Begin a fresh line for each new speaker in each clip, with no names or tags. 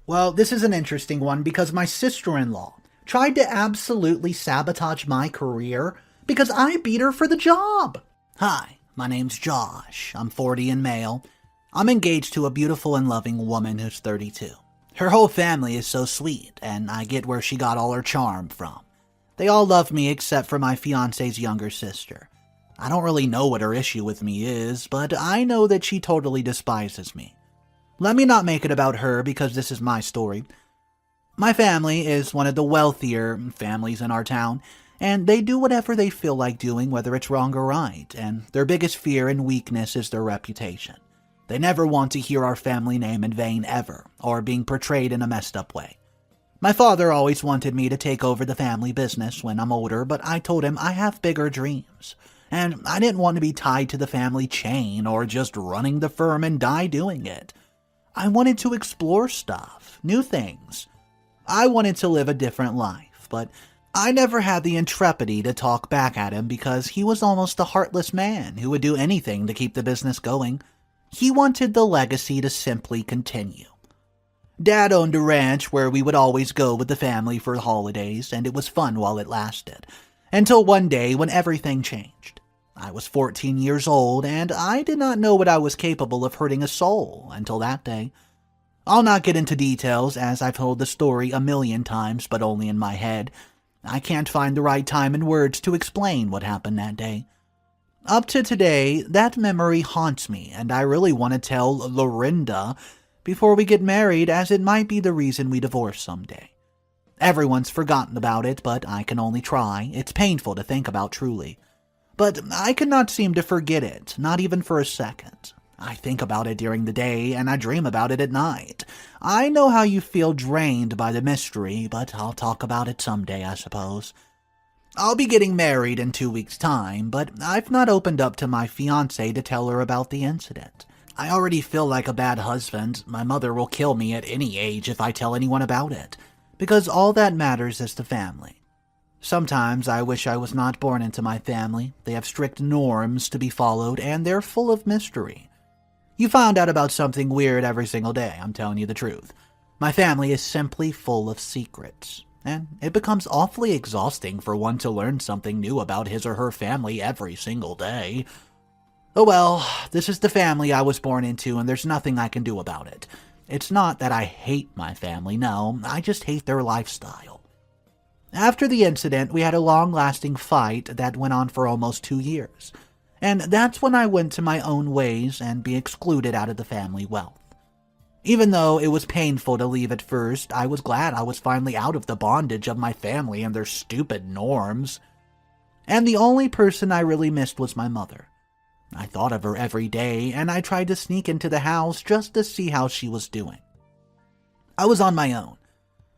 Well, this is an interesting one because my sister-in-law tried to absolutely sabotage my career because I beat her for the job. Hi, my name's Josh. I'm 40 and male. I'm engaged to a beautiful and loving woman who's 32. Her whole family is so sweet, and I get where she got all her charm from. They all love me except for my fiance's younger sister. I don't really know what her issue with me is, but I know that she totally despises me. Let me not make it about her because this is my story. My family is one of the wealthier families in our town, and they do whatever they feel like doing, whether it's wrong or right, and their biggest fear and weakness is their reputation. They never want to hear our family name in vain ever, or being portrayed in a messed up way. My father always wanted me to take over the family business when I'm older, but I told him I have bigger dreams, and I didn't want to be tied to the family chain or just running the firm and die doing it. I wanted to explore stuff, new things. I wanted to live a different life, but I never had the intrepidity to talk back at him because he was almost a heartless man who would do anything to keep the business going. He wanted the legacy to simply continue. Dad owned a ranch where we would always go with the family for the holidays, and it was fun while it lasted, until one day when everything changed. I was 14 years old, and I did not know what I was capable of hurting a soul until that day. I'll not get into details, as I've told the story a million times, but only in my head. I can't find the right time and words to explain what happened that day. Up to today, that memory haunts me, and I really want to tell Lorinda before we get married, as it might be the reason we divorce someday. Everyone's forgotten about it, but I can only try. It's painful to think about, truly. But I cannot seem to forget it, not even for a second. I think about it during the day, and I dream about it at night. I know how you feel drained by the mystery, but I'll talk about it someday, I suppose. I'll be getting married in 2 weeks' time, but I've not opened up to my fiancée to tell her about the incident. I already feel like a bad husband. My mother will kill me at any age if I tell anyone about it, because all that matters is the family. Sometimes I wish I was not born into my family. They have strict norms to be followed, and they're full of mystery. You find out about something weird every single day, I'm telling you the truth. My family is simply full of secrets, and it becomes awfully exhausting for one to learn something new about his or her family every single day. Oh well, this is the family I was born into, and there's nothing I can do about it. It's not that I hate my family, no, I just hate their lifestyle. After the incident, we had a long-lasting fight that went on for almost 2 years, and that's when I went to my own ways and be excluded out of the family wealth. Even though it was painful to leave at first, I was glad I was finally out of the bondage of my family and their stupid norms. And the only person I really missed was my mother. I thought of her every day, and I tried to sneak into the house just to see how she was doing. I was on my own.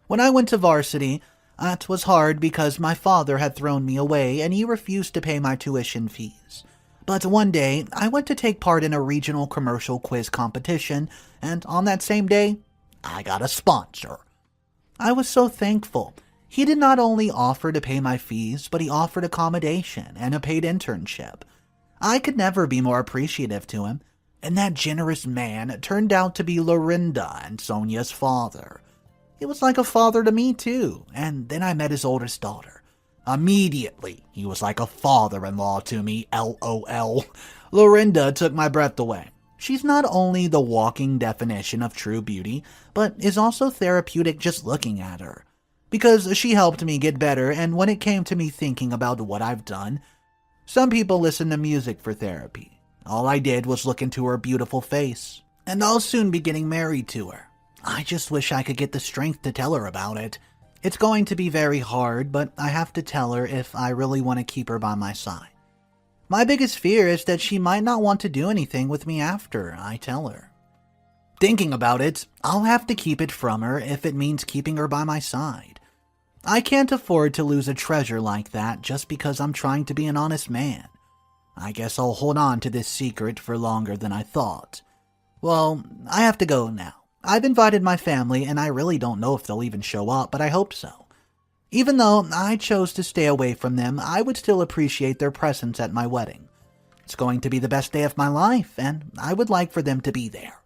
When I went to varsity, it was hard because my father had thrown me away and he refused to pay my tuition fees. But one day, I went to take part in a regional commercial quiz competition, and on that same day, I got a sponsor. I was so thankful. He did not only offer to pay my fees, but he offered accommodation and a paid internship. I could never be more appreciative to him, and that generous man turned out to be Lorinda and Sonia's father. It was like a father to me, too, and then I met his oldest daughter. Immediately, he was like a father-in-law to me, LOL. Lorinda took my breath away. She's not only the walking definition of true beauty, but is also therapeutic just looking at her. Because she helped me get better, and when it came to me thinking about what I've done, some people listen to music for therapy. All I did was look into her beautiful face, and I'll soon be getting married to her. I just wish I could get the strength to tell her about it. It's going to be very hard, but I have to tell her if I really want to keep her by my side. My biggest fear is that she might not want to do anything with me after I tell her. Thinking about it, I'll have to keep it from her if it means keeping her by my side. I can't afford to lose a treasure like that just because I'm trying to be an honest man. I guess I'll hold on to this secret for longer than I thought. Well, I have to go now. I've invited my family, and I really don't know if they'll even show up, but I hope so. Even though I chose to stay away from them, I would still appreciate their presence at my wedding. It's going to be the best day of my life, and I would like for them to be there.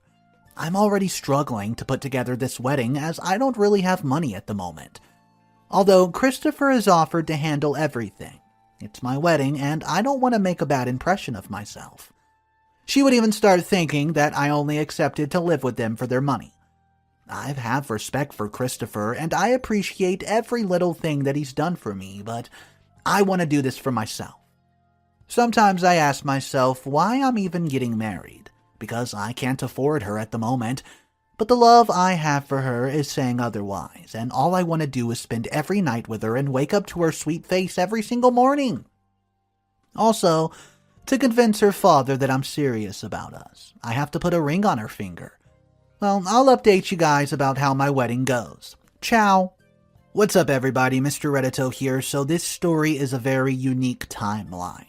I'm already struggling to put together this wedding as I don't really have money at the moment. Although Christopher has offered to handle everything. It's my wedding and I don't want to make a bad impression of myself. She would even start thinking that I only accepted to live with them for their money. I have respect for Christopher and I appreciate every little thing that he's done for me, but I want to do this for myself. Sometimes I ask myself why I'm even getting married, because I can't afford her at the moment, but the love I have for her is saying otherwise, and all I want to do is spend every night with her and wake up to her sweet face every single morning. Also, to convince her father that I'm serious about us, I have to put a ring on her finger. Well, I'll update you guys about how my wedding goes. Ciao! What's up everybody, Mr. Reddito here. So this story is a very unique timeline.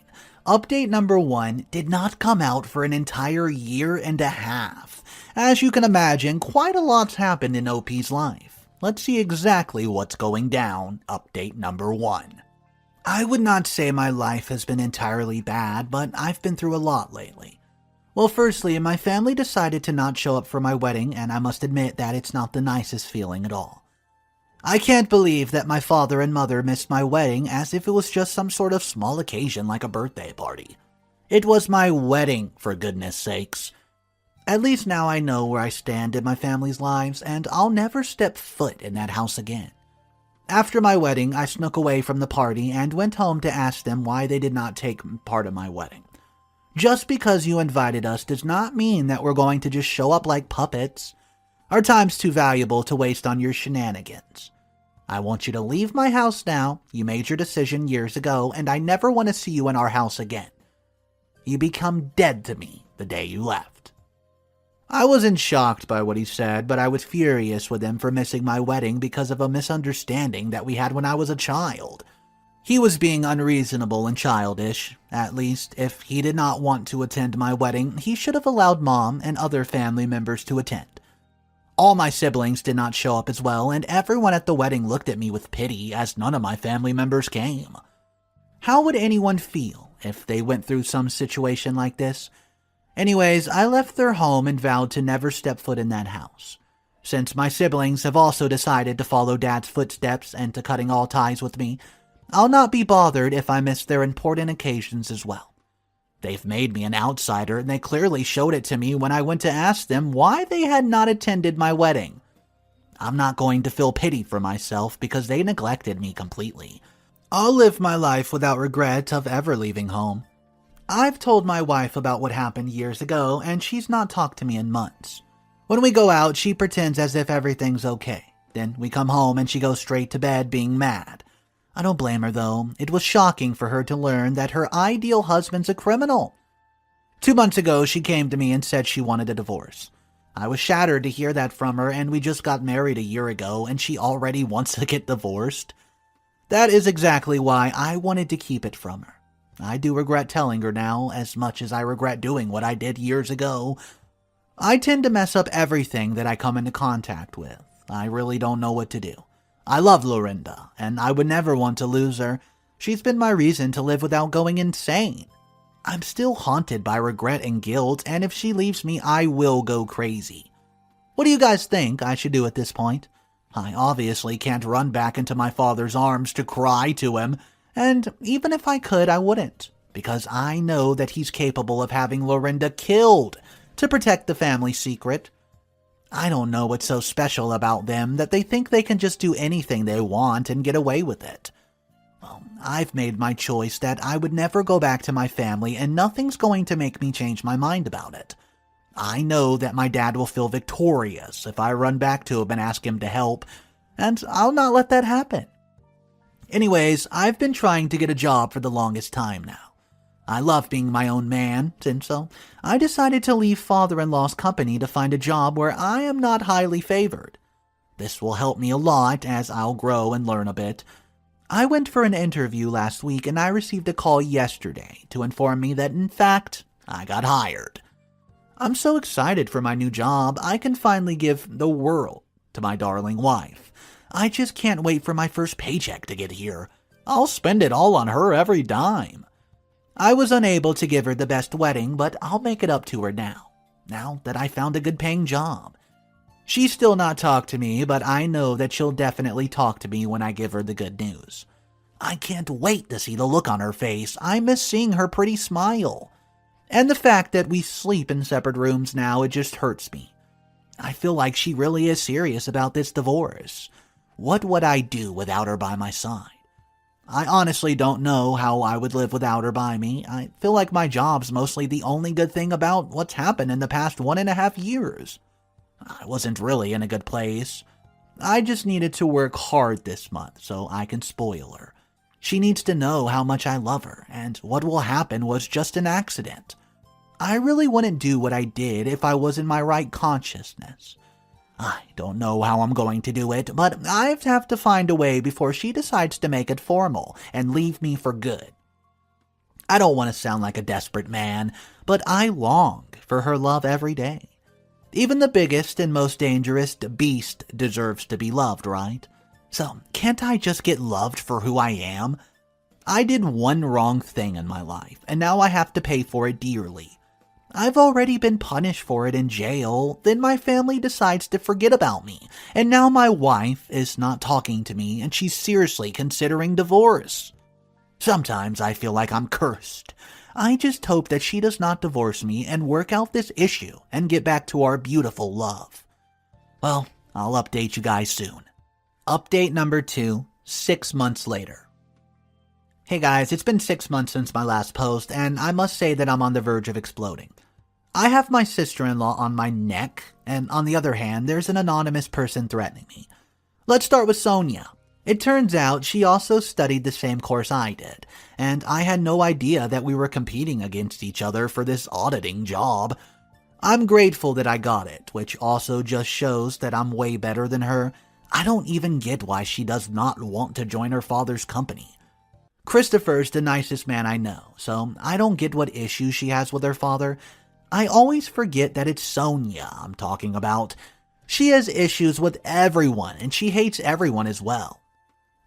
Update number 1 did not come out for an entire year and a half. As you can imagine, quite a lot's happened in OP's life. Let's see exactly what's going down. Update number 1. I would not say my life has been entirely bad, but I've been through a lot lately. Well, firstly, my family decided to not show up for my wedding, and I must admit that it's not the nicest feeling at all. I can't believe that my father and mother missed my wedding as if it was just some sort of small occasion like a birthday party. It was my wedding, for goodness sakes. At least now I know where I stand in my family's lives, and I'll never step foot in that house again. After my wedding, I snuck away from the party and went home to ask them why they did not take part of my wedding. Just because you invited us does not mean that we're going to just show up like puppets. Our time's too valuable to waste on your shenanigans. I want you to leave my house now. You made your decision years ago, and I never want to see you in our house again. You become dead to me the day you left. I wasn't shocked by what he said, but I was furious with him for missing my wedding because of a misunderstanding that we had when I was a child. He was being unreasonable and childish. At least, if he did not want to attend my wedding, he should have allowed Mom and other family members to attend. All my siblings did not show up as well, and everyone at the wedding looked at me with pity as none of my family members came. How would anyone feel if they went through some situation like this? Anyways, I left their home and vowed to never step foot in that house. Since my siblings have also decided to follow Dad's footsteps and to cutting all ties with me, I'll not be bothered if I miss their important occasions as well. They've made me an outsider, and they clearly showed it to me when I went to ask them why they had not attended my wedding. I'm not going to feel pity for myself because they neglected me completely. I'll live my life without regret of ever leaving home. I've told my wife about what happened years ago, and she's not talked to me in months. When we go out, she pretends as if everything's okay. Then we come home and she goes straight to bed being mad. I don't blame her though. It was shocking for her to learn that her ideal husband's a criminal. 2 months ago, she came to me and said she wanted a divorce. I was shattered to hear that from her, and we just got married a year ago and she already wants to get divorced. That is exactly why I wanted to keep it from her. I do regret telling her now, as much as I regret doing what I did years ago. I tend to mess up everything that I come into contact with. I really don't know what to do. I love Lorinda, and I would never want to lose her. She's been my reason to live without going insane. I'm still haunted by regret and guilt, and if she leaves me, I will go crazy. What do you guys think I should do at this point? I obviously can't run back into my father's arms to cry to him, and even if I could, I wouldn't, because I know that he's capable of having Lorinda killed to protect the family secret. I don't know what's so special about them that they think they can just do anything they want and get away with it. Well, I've made my choice that I would never go back to my family, and nothing's going to make me change my mind about it. I know that my dad will feel victorious if I run back to him and ask him to help, and I'll not let that happen. Anyways, I've been trying to get a job for the longest time now. I love being my own man, and so I decided to leave father-in-law's company to find a job where I am not highly favored. This will help me a lot as I'll grow and learn a bit. I went for an interview last week and I received a call yesterday to inform me that, in fact, I got hired. I'm so excited for my new job, I can finally give the world to my darling wife. I just can't wait for my first paycheck to get here. I'll spend it all on her every dime. I was unable to give her the best wedding, but I'll make it up to her now. now that I found a good-paying job. She's still not talked to me, but I know that she'll definitely talk to me when I give her the good news. I can't wait to see the look on her face. I miss seeing her pretty smile. And the fact that we sleep in separate rooms now, it just hurts me. I feel like she really is serious about this divorce. What would I do without her by my side? I honestly don't know how I would live without her by me. I feel like my job's mostly the only good thing about what's happened in the past 1.5 years. I wasn't really in a good place. I just needed to work hard this month so I can spoil her. She needs to know how much I love her, and what will happen was just an accident. I really wouldn't do what I did if I was in my right consciousness. I don't know how I'm going to do it, but I have to find a way before she decides to make it formal and leave me for good. I don't want to sound like a desperate man, but I long for her love every day. Even the biggest and most dangerous beast deserves to be loved, right? So, can't I just get loved for who I am? I did one wrong thing in my life, and now I have to pay for it dearly. I've already been punished for it in jail, then my family decides to forget about me, and now my wife is not talking to me and she's seriously considering divorce. Sometimes I feel like I'm cursed. I just hope that she does not divorce me and work out this issue and get back to our beautiful love. Well, I'll update you guys soon. Update number 2, 6 months later. Hey guys, it's been 6 months since my last post, and I must say that I'm on the verge of exploding. I have my sister-in-law on my neck, and on the other hand, there's an anonymous person threatening me. Let's start with Sonia. It turns out she also studied the same course I did, and I had no idea that we were competing against each other for this auditing job. I'm grateful that I got it, which also just shows that I'm way better than her. I don't even get why she does not want to join her father's company. Christopher's the nicest man I know, so I don't get what issues she has with her father. I always forget that it's Sonia I'm talking about. She has issues with everyone, and she hates everyone as well.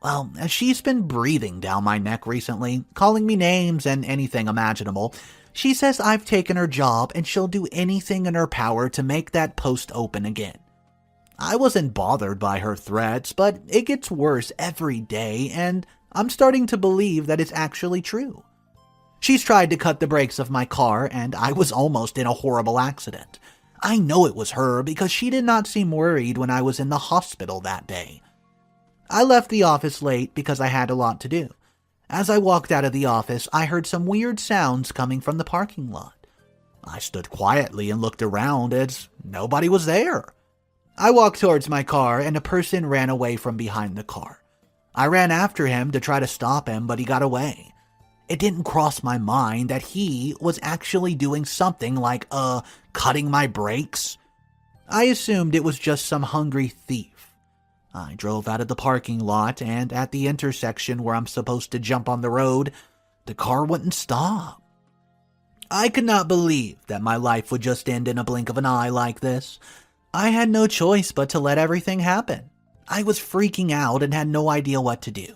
Well, she's been breathing down my neck recently, calling me names and anything imaginable. She says I've taken her job and she'll do anything in her power to make that post open again. I wasn't bothered by her threats, but it gets worse every day, and I'm starting to believe that it's actually true. She's tried to cut the brakes of my car, and I was almost in a horrible accident. I know it was her because she did not seem worried when I was in the hospital that day. I left the office late because I had a lot to do. As I walked out of the office, I heard some weird sounds coming from the parking lot. I stood quietly and looked around as nobody was there. I walked towards my car, and a person ran away from behind the car. I ran after him to try to stop him, but he got away. It didn't cross my mind that he was actually doing something like, cutting my brakes. I assumed it was just some hungry thief. I drove out of the parking lot, and at the intersection where I'm supposed to jump on the road, the car wouldn't stop. I could not believe that my life would just end in a blink of an eye like this. I had no choice but to let everything happen. I was freaking out and had no idea what to do.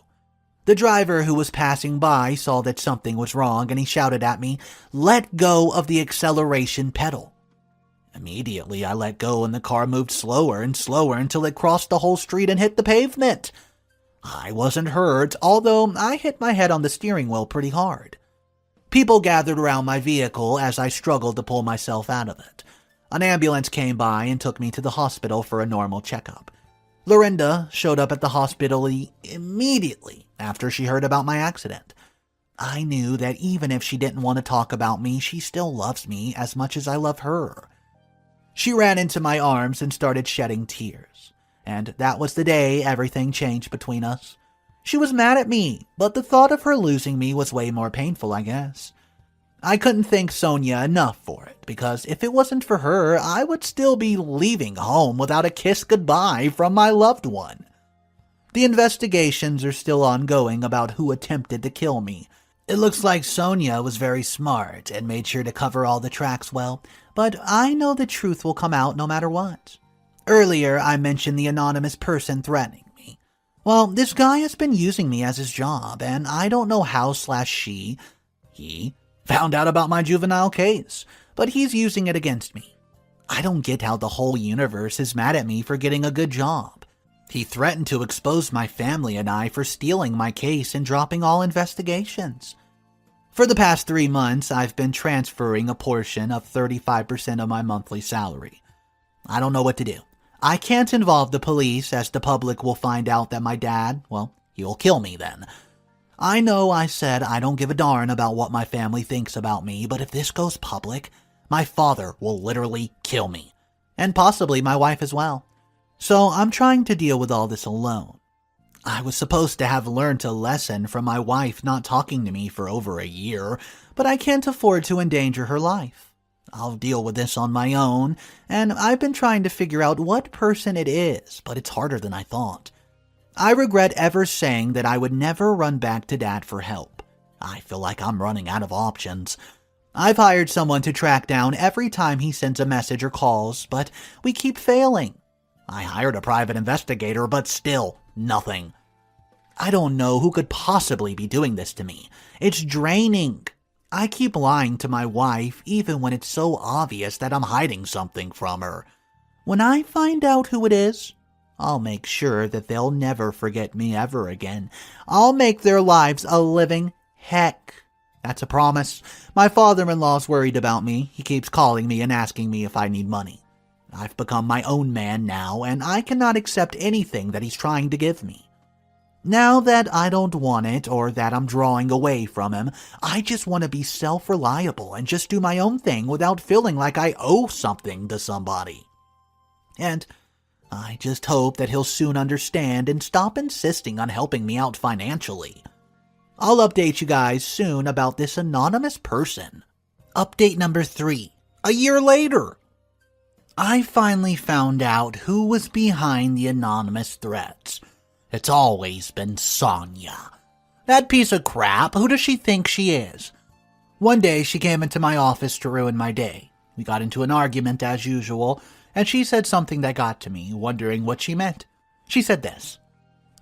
The driver who was passing by saw that something was wrong, and he shouted at me, "Let go of the acceleration pedal." Immediately, I let go, and the car moved slower and slower until it crossed the whole street and hit the pavement. I wasn't hurt, although I hit my head on the steering wheel pretty hard. People gathered around my vehicle as I struggled to pull myself out of it. An ambulance came by and took me to the hospital for a normal checkup. Lorinda showed up at the hospital immediately after she heard about my accident. I knew that even if she didn't want to talk about me, she still loves me as much as I love her. She ran into my arms and started shedding tears, and that was the day everything changed between us. She was mad at me, but the thought of her losing me was way more painful, I guess. I couldn't thank Sonia enough for it, because if it wasn't for her, I would still be leaving home without a kiss goodbye from my loved one. The investigations are still ongoing about who attempted to kill me. It looks like Sonia was very smart and made sure to cover all the tracks well, but I know the truth will come out no matter what. Earlier, I mentioned the anonymous person threatening me. Well, this guy has been using me as his job, and I don't know how/he found out about my juvenile case, but he's using it against me. I don't get how the whole universe is mad at me for getting a good job. He threatened to expose my family and I for stealing my case and dropping all investigations. For the past 3 months, I've been transferring a portion of 35% of my monthly salary. I don't know what to do. I can't involve the police, as the public will find out that my dad, well, he'll kill me then. I know I said I don't give a darn about what my family thinks about me, but if this goes public, my father will literally kill me. And possibly my wife as well. So I'm trying to deal with all this alone. I was supposed to have learned a lesson from my wife not talking to me for over a year, but I can't afford to endanger her life. I'll deal with this on my own, and I've been trying to figure out what person it is, but it's harder than I thought. I regret ever saying that I would never run back to Dad for help. I feel like I'm running out of options. I've hired someone to track down every time he sends a message or calls, but we keep failing. I hired a private investigator, but still, nothing. I don't know who could possibly be doing this to me. It's draining. I keep lying to my wife, even when it's so obvious that I'm hiding something from her. When I find out who it is, I'll make sure that they'll never forget me ever again. I'll make their lives a living heck. That's a promise. My father-in-law's worried about me. He keeps calling me and asking me if I need money. I've become my own man now, and I cannot accept anything that he's trying to give me. Now that I don't want it, or that I'm drawing away from him, I just want to be self-reliable and just do my own thing without feeling like I owe something to somebody. And I just hope that he'll soon understand and stop insisting on helping me out financially. I'll update you guys soon about this anonymous person. Update number 3. A year later. I finally found out who was behind the anonymous threats. It's always been Sonia. That piece of crap, who does she think she is? One day she came into my office to ruin my day. We got into an argument as usual, and she said something that got to me, wondering what she meant. She said this: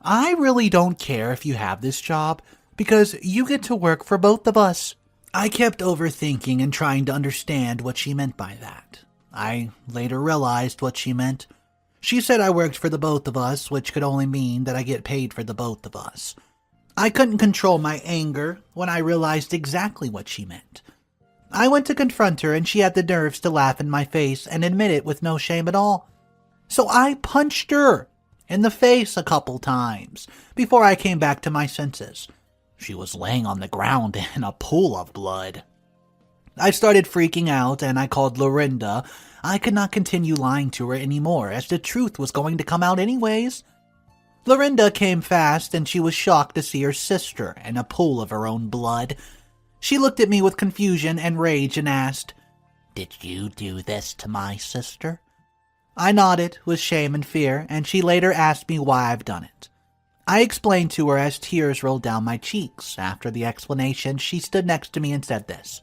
I really don't care if you have this job, because you get to work for both of us. I kept overthinking and trying to understand what she meant by that. I later realized what she meant. She said I worked for the both of us, which could only mean that I get paid for the both of us. I couldn't control my anger when I realized exactly what she meant. I went to confront her, and she had the nerves to laugh in my face and admit it with no shame at all. So I punched her in the face a couple times before I came back to my senses. She was laying on the ground in a pool of blood. I started freaking out, and I called Lorinda. I could not continue lying to her anymore, as the truth was going to come out anyways. Lorinda came fast, and she was shocked to see her sister in a pool of her own blood. She looked at me with confusion and rage and asked, "Did you do this to my sister?" I nodded with shame and fear, and she later asked me why I've done it. I explained to her as tears rolled down my cheeks. After the explanation, she stood next to me and said this: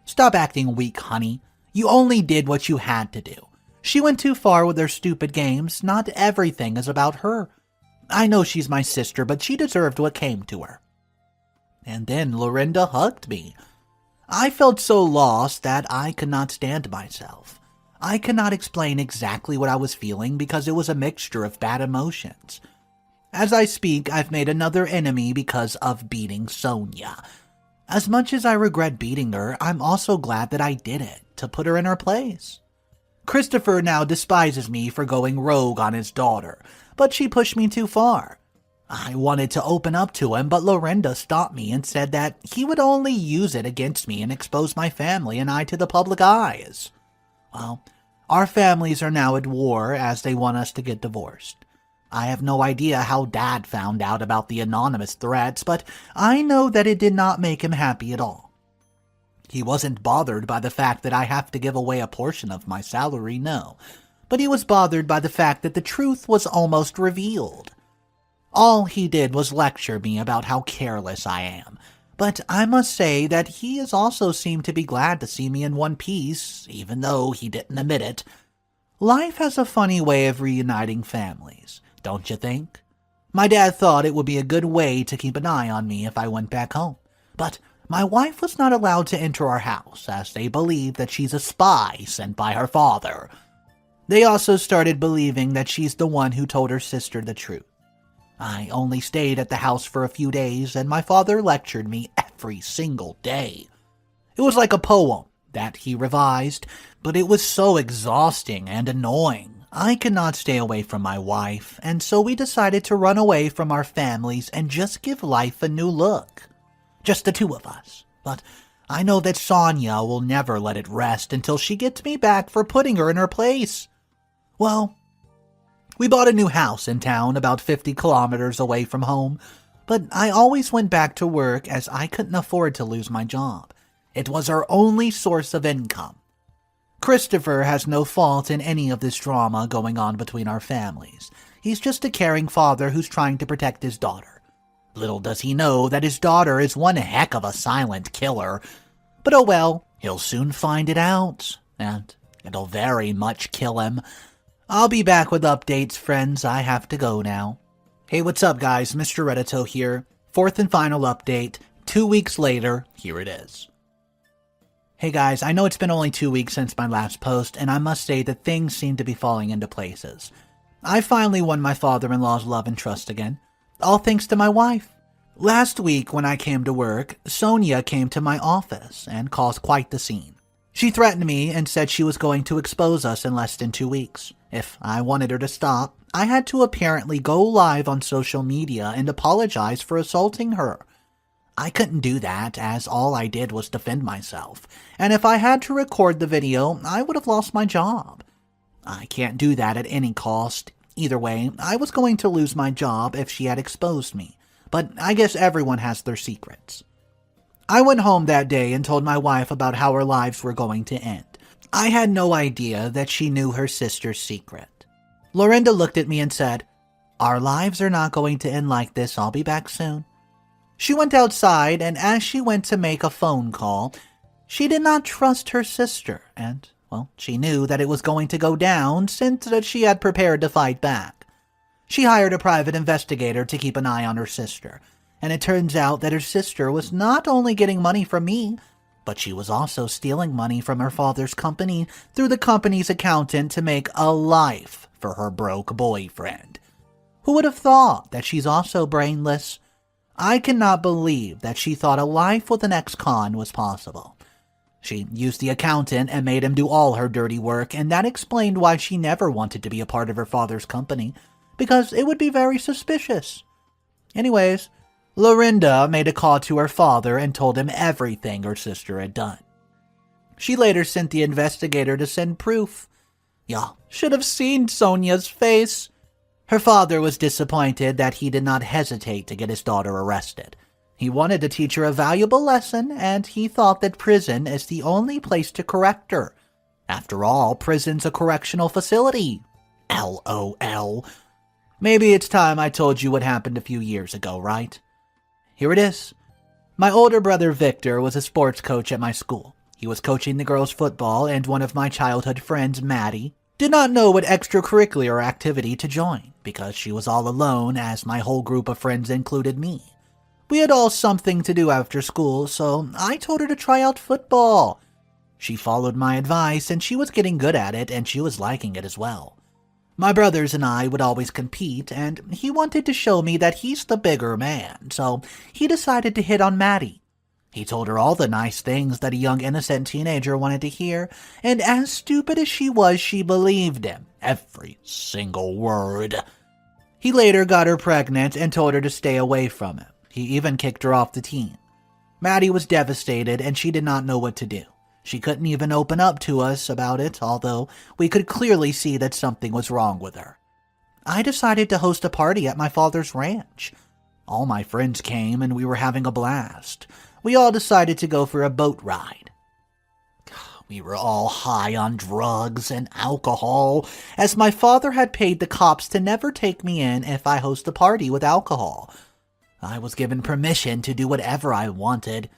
"Stop acting weak, honey. You only did what you had to do. She went too far with her stupid games. Not everything is about her. I know she's my sister, but she deserved what came to her." And then Lorinda hugged me. I felt so lost that I could not stand myself. I cannot explain exactly what I was feeling because it was a mixture of bad emotions. As I speak, I've made another enemy because of beating Sonia. As much as I regret beating her, I'm also glad that I did it, to put her in her place. Christopher now despises me for going rogue on his daughter, but she pushed me too far. I wanted to open up to him, but Lorinda stopped me and said that he would only use it against me and expose my family and I to the public eyes. Well, our families are now at war as they want us to get divorced. I have no idea how Dad found out about the anonymous threats, but I know that it did not make him happy at all. He wasn't bothered by the fact that I have to give away a portion of my salary, no, but he was bothered by the fact that the truth was almost revealed. All he did was lecture me about how careless I am, but I must say that he has also seemed to be glad to see me in one piece, even though he didn't admit it. Life has a funny way of reuniting families, don't you think? My dad thought it would be a good way to keep an eye on me if I went back home, but My wife was not allowed to enter our house, as they believe that she's a spy sent by her father. They also started believing that she's the one who told her sister the truth. I only stayed at the house for a few days, and my father lectured me every single day. It was like a poem that he revised, but it was so exhausting and annoying. I could not stay away from my wife, and so we decided to run away from our families and just give life a new look. Just the two of us. But I know that Sonia will never let it rest until she gets me back for putting her in her place. Well, we bought a new house in town about 50 kilometers away from home, but I always went back to work as I couldn't afford to lose my job. It was our only source of income. Christopher has no fault in any of this drama going on between our families. He's just a caring father who's trying to protect his daughter. Little does he know that his daughter is one heck of a silent killer. But oh well, he'll soon find it out, and it'll very much kill him. I'll be back with updates, friends. I have to go now. Hey, what's up, guys? Mr. Reddito here. Fourth and final update. 2 weeks later, here it is. Hey guys, I know it's been only 2 weeks since my last post, and I must say that things seem to be falling into places. I finally won my father-in-law's love and trust again, all thanks to my wife. Last week when I came to work, Sonia came to my office and caused quite the scene. She threatened me and said she was going to expose us in less than 2 weeks. If I wanted her to stop, I had to apparently go live on social media and apologize for assaulting her. I couldn't do that, as all I did was defend myself, and if I had to record the video, I would have lost my job. I can't do that at any cost. Either way, I was going to lose my job if she had exposed me, but I guess everyone has their secrets. I went home that day and told my wife about how our lives were going to end. I had no idea that she knew her sister's secret. Lorinda looked at me and said, "Our lives are not going to end like this. I'll be back soon." She went outside, and as she went to make a phone call, she did not trust her sister, and, well, she knew that it was going to go down since she had prepared to fight back. She hired a private investigator to keep an eye on her sister, and it turns out that her sister was not only getting money from me, but she was also stealing money from her father's company through the company's accountant to make a life for her broke boyfriend. Who would have thought that she's also brainless? I cannot believe that she thought a life with an ex-con was possible. She used the accountant and made him do all her dirty work, and that explained why she never wanted to be a part of her father's company, because it would be very suspicious. Anyways, Lorinda made a call to her father and told him everything her sister had done. She later sent the investigator to send proof. Y'all should have seen Sonia's face. Her father was disappointed that he did not hesitate to get his daughter arrested. He wanted to teach her a valuable lesson, and he thought that prison is the only place to correct her. After all, prison's a correctional facility. LOL. Maybe it's time I told you what happened a few years ago, right? Here it is. My older brother Victor was a sports coach at my school. He was coaching the girls' football, and one of my childhood friends, Maddie, did not know what extracurricular activity to join, because she was all alone as my whole group of friends included me. We had all something to do after school, so I told her to try out football. She followed my advice, and she was getting good at it, and she was liking it as well. My brothers and I would always compete, and he wanted to show me that he's the bigger man, so he decided to hit on Maddie. He told her all the nice things that a young innocent teenager wanted to hear, and as stupid as she was, she believed him. Every single word. He later got her pregnant and told her to stay away from him. He even kicked her off the team. Maddie was devastated, and she did not know what to do. She couldn't even open up to us about it, although we could clearly see that something was wrong with her. I decided to host a party at my father's ranch. All my friends came, and we were having a blast. We all decided to go for a boat ride. We were all high on drugs and alcohol, as my father had paid the cops to never take me in if I host a party with alcohol. I was given permission to do whatever I wanted.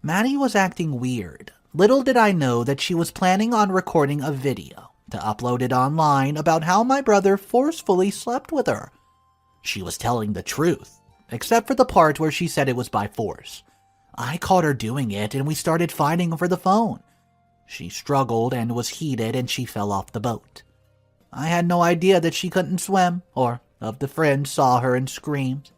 Maddie was acting weird. Little did I know that she was planning on recording a video to upload it online about how my brother forcefully slept with her. She was telling the truth, except for the part where she said it was by force. I caught her doing it and we started fighting over the phone. She struggled and was heated and she fell off the boat. I had no idea that she couldn't swim or of the friends saw her and screamed.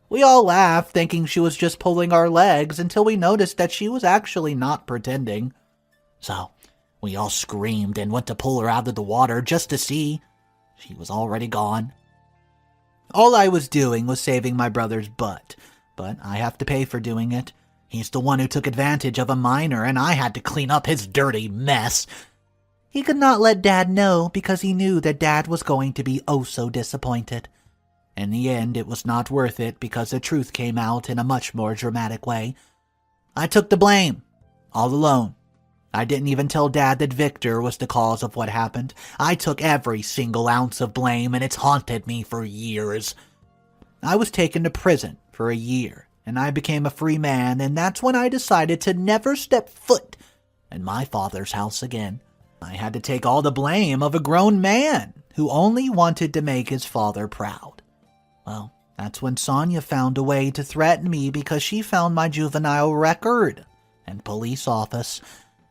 We all laughed thinking she was just pulling our legs until we noticed that she was actually not pretending. So we all screamed and went to pull her out of the water just to see. She was already gone. All I was doing was saving my brother's butt, but I have to pay for doing it. He's the one who took advantage of a minor, and I had to clean up his dirty mess. He could not let Dad know because he knew that Dad was going to be oh so disappointed. In the end, it was not worth it because the truth came out in a much more dramatic way. I took the blame, all alone. I didn't even tell Dad that Victor was the cause of what happened. I took every single ounce of blame, and it's haunted me for years. I was taken to prison for a year, and I became a free man, and that's when I decided to never step foot in my father's house again. I had to take all the blame of a grown man who only wanted to make his father proud. Well, that's when Sonia found a way to threaten me because she found my juvenile record and police office.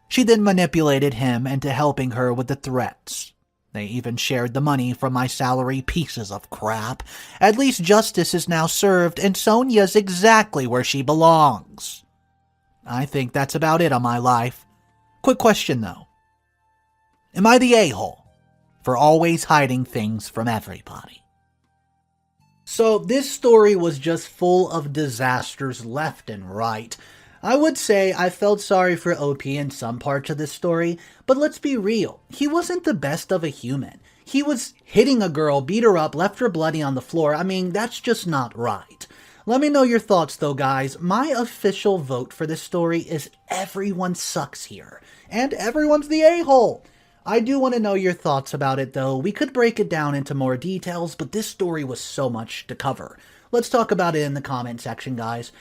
She then manipulated him into helping her with the threats. They even shared the money from my salary, pieces of crap. At least justice is now served, and Sonia's exactly where she belongs. I think that's about it on my life. Quick question, though. Am I the a-hole for always hiding things from everybody? So this story was just full of disasters left and right. I would say I felt sorry for OP in some parts of this story, but let's be real, he wasn't the best of a human. He was hitting a girl, beat her up, left her bloody on the floor. I mean, that's just not right. Let me know your thoughts though, guys. My official vote for this story is everyone sucks here, and everyone's the a-hole. I do want to know your thoughts about it though. We could break it down into more details, but this story was so much to cover. Let's talk about it in the comment section, guys.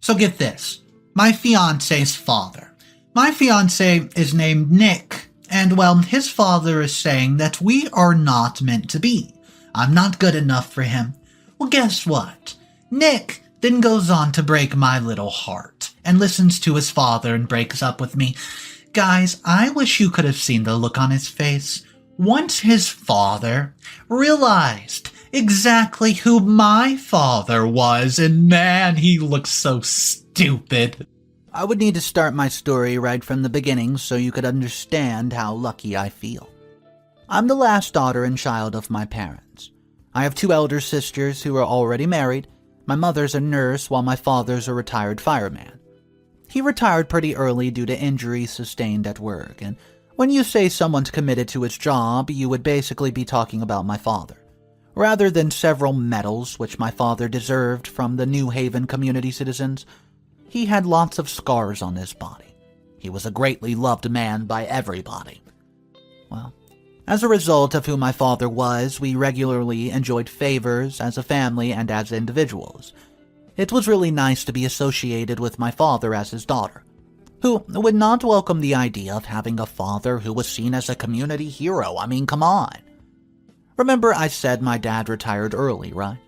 So get this. My fiance's father. My fiance is named Nick, and well, his father is saying that we are not meant to be. I'm not good enough for him. Well, guess what? Nick then goes on to break my little heart, and listens to his father and breaks up with me. Guys, I wish you could have seen the look on his face once his father realized exactly who my father was, and man, he looks so stupid. I would need to start my story right from the beginning so you could understand how lucky I feel. I'm the last daughter and child of my parents. I have two elder sisters who are already married. My mother's a nurse while my father's a retired fireman. He retired pretty early due to injuries sustained at work, and when you say someone's committed to his job, you would basically be talking about my father. Rather than several medals which my father deserved from the New Haven community citizens, he had lots of scars on his body. He was a greatly loved man by everybody. Well, as a result of who my father was, we regularly enjoyed favors as a family and as individuals. It was really nice to be associated with my father as his daughter, who would not welcome the idea of having a father who was seen as a community hero. I mean, come on. Remember I said my dad retired early, right?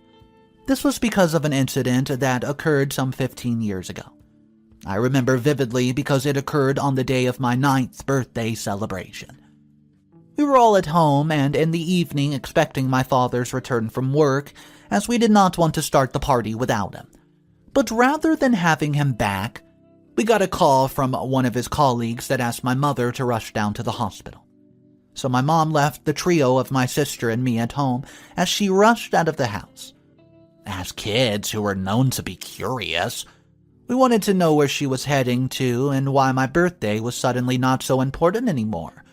This was because of an incident that occurred some 15 years ago. I remember vividly because it occurred on the day of my 9th birthday celebration. We were all at home and in the evening expecting my father's return from work, as we did not want to start the party without him. But rather than having him back, we got a call from one of his colleagues that asked my mother to rush down to the hospital. So my mom left the trio of my sister and me at home as she rushed out of the house. As kids who were known to be curious, we wanted to know where she was heading to and why my birthday was suddenly not so important anymore.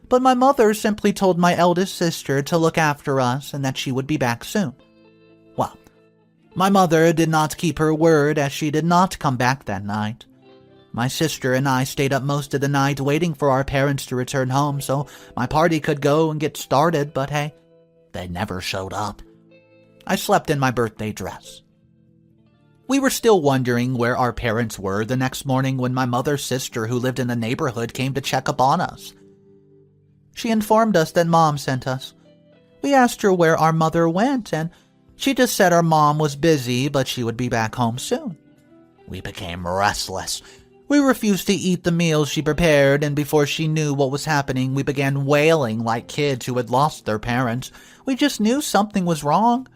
But my mother simply told my eldest sister to look after us and that she would be back soon. Well, my mother did not keep her word as she did not come back that night. My sister and I stayed up most of the night waiting for our parents to return home so my party could go and get started, but hey, they never showed up. I slept in my birthday dress. We were still wondering where our parents were the next morning when my mother's sister who lived in the neighborhood came to check up on us. She informed us that Mom sent us. We asked her where our mother went, and she just said our mom was busy, but she would be back home soon. We became restless. We refused to eat the meals she prepared, and before she knew what was happening, we began wailing like kids who had lost their parents. We just knew something was wrong.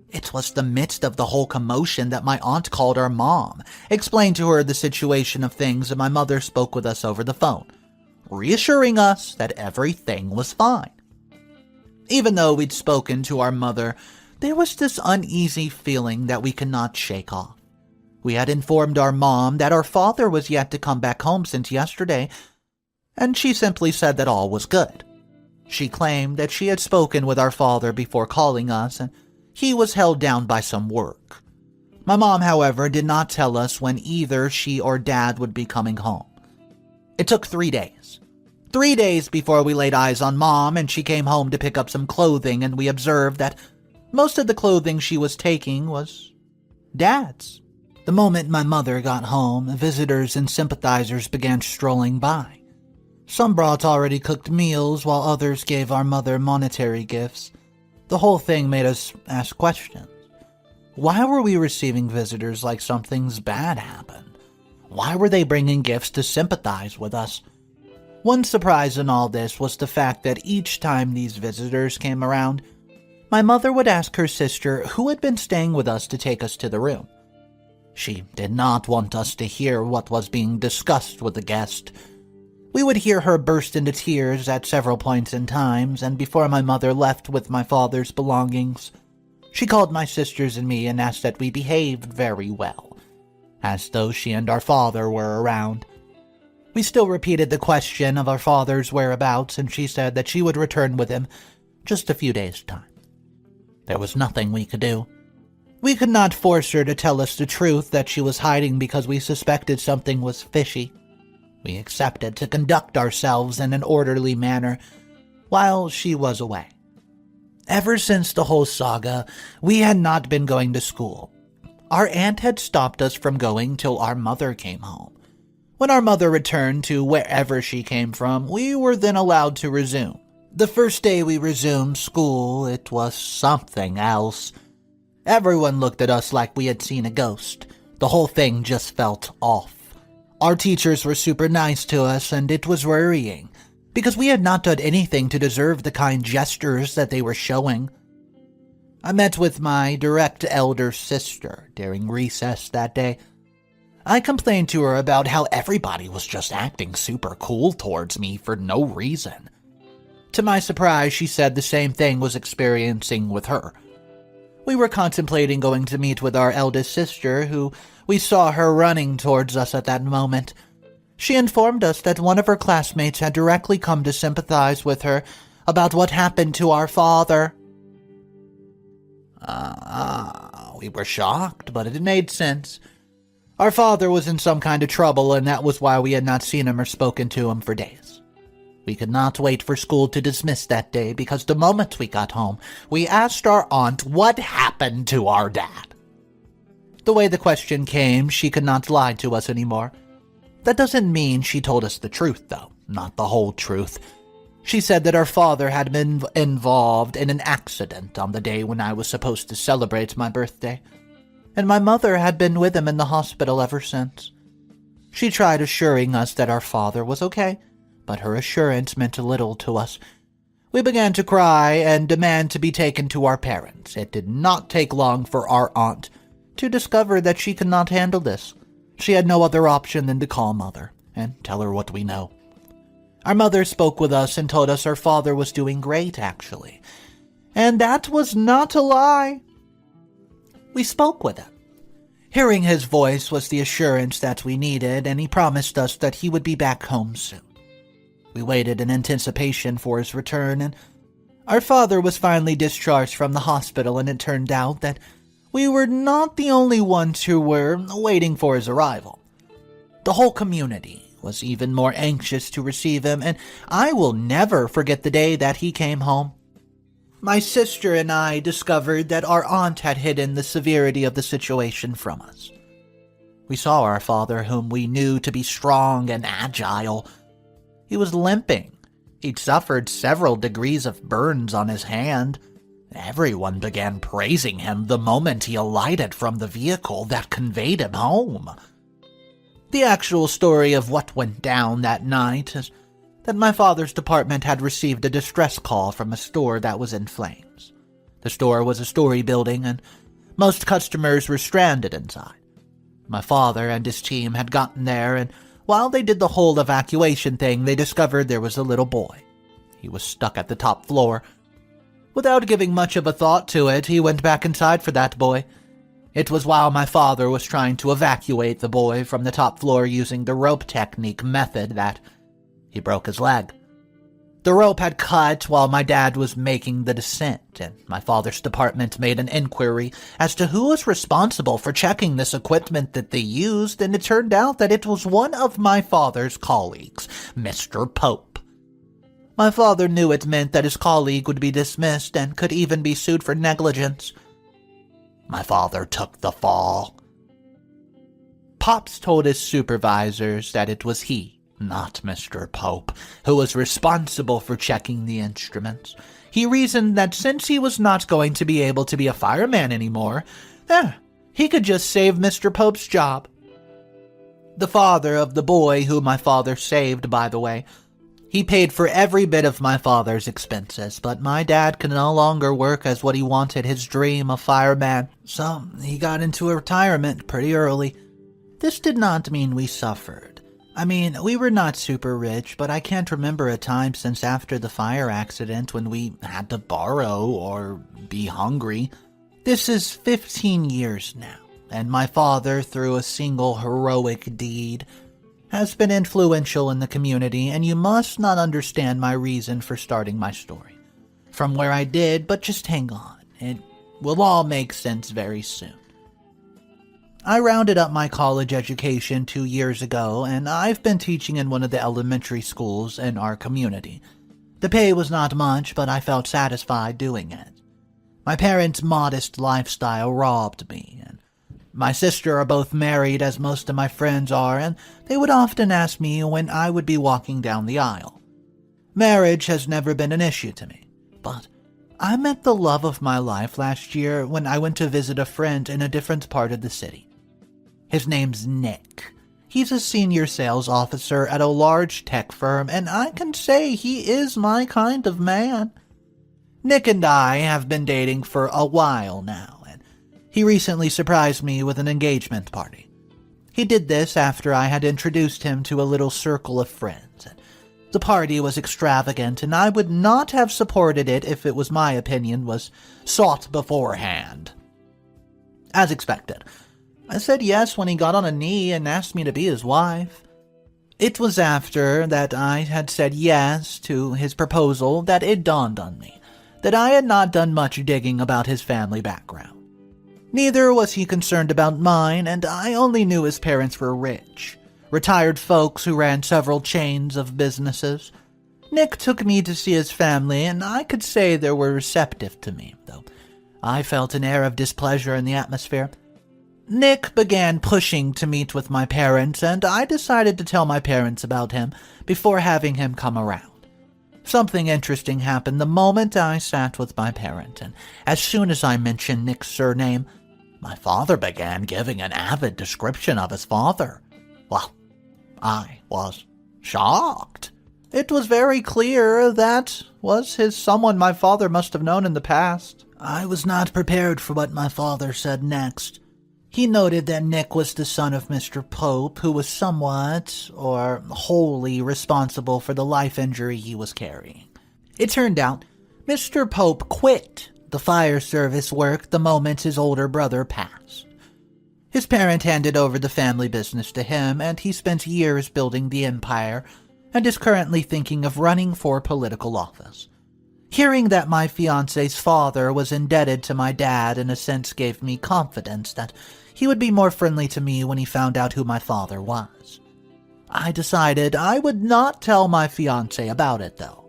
It was the midst of the whole commotion that my aunt called our mom, explained to her the situation of things, and my mother spoke with us over the phone, reassuring us that everything was fine. Even though we'd spoken to our mother, there was this uneasy feeling that we could not shake off. We had informed our mom that our father was yet to come back home since yesterday, and she simply said that all was good. She claimed that she had spoken with our father before calling us, and he was held down by some work. My mom, however, did not tell us when either she or Dad would be coming home. It took 3 days. 3 days before we laid eyes on Mom, and she came home to pick up some clothing, and we observed that most of the clothing she was taking was Dad's. The moment my mother got home, visitors and sympathizers began strolling by. Some brought already cooked meals, while others gave our mother monetary gifts. The whole thing made us ask questions. Why were we receiving visitors like something's bad happened? Why were they bringing gifts to sympathize with us? One surprise in all this was the fact that each time these visitors came around, my mother would ask her sister who had been staying with us to take us to the room. She did not want us to hear what was being discussed with the guest. We would hear her burst into tears at several points in time, and before my mother left with my father's belongings, she called my sisters and me and asked that we behaved very well, as though she and our father were around. We still repeated the question of our father's whereabouts, and she said that she would return with him just a few days' time. There was nothing we could do. We could not force her to tell us the truth that she was hiding because we suspected something was fishy. We accepted to conduct ourselves in an orderly manner while she was away. Ever since the whole saga, we had not been going to school. Our aunt had stopped us from going till our mother came home. When our mother returned to wherever she came from, we were then allowed to resume. The first day we resumed school, it was something else. Everyone looked at us like we had seen a ghost. The whole thing just felt off. Our teachers were super nice to us, and it was worrying, because we had not done anything to deserve the kind gestures that they were showing. I met with my direct elder sister during recess that day. I complained to her about how everybody was just acting super cool towards me for no reason. To my surprise, she said the same thing was experiencing with her. We were contemplating going to meet with our eldest sister, who we saw her running towards us at that moment. She informed us that one of her classmates had directly come to sympathize with her about what happened to our father. We were shocked, but it made sense. Our father was in some kind of trouble, and that was why we had not seen him or spoken to him for days. We could not wait for school to dismiss that day, because the moment we got home, we asked our aunt what happened to our dad. The way the question came, she could not lie to us anymore. That doesn't mean she told us the truth, though. Not the whole truth. She said that our father had been involved in an accident on the day when I was supposed to celebrate my birthday, and my mother had been with him in the hospital ever since. She tried assuring us that our father was okay, but her assurance meant little to us. We began to cry and demand to be taken to our parents. It did not take long for our aunt to discover that she could not handle this. She had no other option than to call Mother and tell her what we know. Our mother spoke with us and told us our father was doing great, actually. And that was not a lie. We spoke with him. Hearing his voice was the assurance that we needed, and he promised us that he would be back home soon. We waited in anticipation for his return, and our father was finally discharged from the hospital, and it turned out that we were not the only ones who were waiting for his arrival. The whole community was even more anxious to receive him, and I will never forget the day that he came home. My sister and I discovered that our aunt had hidden the severity of the situation from us. We saw our father, whom we knew to be strong and agile. He was limping. He'd suffered several degrees of burns on his hand. Everyone began praising him the moment he alighted from the vehicle that conveyed him home. The actual story of what went down that night is that my father's department had received a distress call from a store that was in flames. The store was a story building, and most customers were stranded inside. My father and his team had gotten there, and while they did the whole evacuation thing, they discovered there was a little boy. He was stuck at the top floor. Without giving much of a thought to it, he went back inside for that boy. It was while my father was trying to evacuate the boy from the top floor using the rope technique method that he broke his leg. The rope had cut while my dad was making the descent, and my father's department made an inquiry as to who was responsible for checking this equipment that they used, and it turned out that it was one of my father's colleagues, Mr. Pope. My father knew it meant that his colleague would be dismissed and could even be sued for negligence. My father took the fall. Pops told his supervisors that it was he, not Mr. Pope, who was responsible for checking the instruments. He reasoned that since he was not going to be able to be a fireman anymore, he could just save Mr. Pope's job. The father of the boy who my father saved, by the way, he paid for every bit of my father's expenses, but my dad could no longer work as what he wanted, his dream of fireman, so he got into a retirement pretty early. This did not mean we suffered. I mean, we were not super rich, but I can't remember a time since after the fire accident when we had to borrow or be hungry. This is 15 years now, and my father, through a single heroic deed, has been influential in the community, and you must not understand my reason for starting my story from where I did, but just hang on. It will all make sense very soon. I rounded up my college education 2 years ago, and I've been teaching in one of the elementary schools in our community. The pay was not much, but I felt satisfied doing it. My parents' modest lifestyle robbed me, and my sister are both married, as most of my friends are, and they would often ask me when I would be walking down the aisle. Marriage has never been an issue to me, but I met the love of my life last year when I went to visit a friend in a different part of the city. His name's Nick. He's a senior sales officer at a large tech firm, and I can say he is my kind of man. Nick and I have been dating for a while now, and he recently surprised me with an engagement party. He did this after I had introduced him to a little circle of friends. The party was extravagant, and I would not have supported it if it was my opinion was sought beforehand. As expected, I said yes when he got on a knee and asked me to be his wife. It was after that I had said yes to his proposal that it dawned on me that I had not done much digging about his family background. Neither was he concerned about mine, and I only knew his parents were rich, retired folks who ran several chains of businesses. Nick took me to see his family, and I could say they were receptive to me, though I felt an air of displeasure in the atmosphere. Nick began pushing to meet with my parents, and I decided to tell my parents about him before having him come around. Something interesting happened the moment I sat with my parent, and as soon as I mentioned Nick's surname, my father began giving an avid description of his father. Well, I was shocked. It was very clear that was someone my father must have known in the past. I was not prepared for what my father said next. He noted that Nick was the son of Mr. Pope, who was somewhat or wholly responsible for the life injury he was carrying. It turned out Mr. Pope quit the fire service work the moment his older brother passed. His parent handed over the family business to him, and he spent years building the empire and is currently thinking of running for political office. Hearing that my fiancé's father was indebted to my dad in a sense gave me confidence that he would be more friendly to me when he found out who my father was. I decided I would not tell my fiancé about it, though.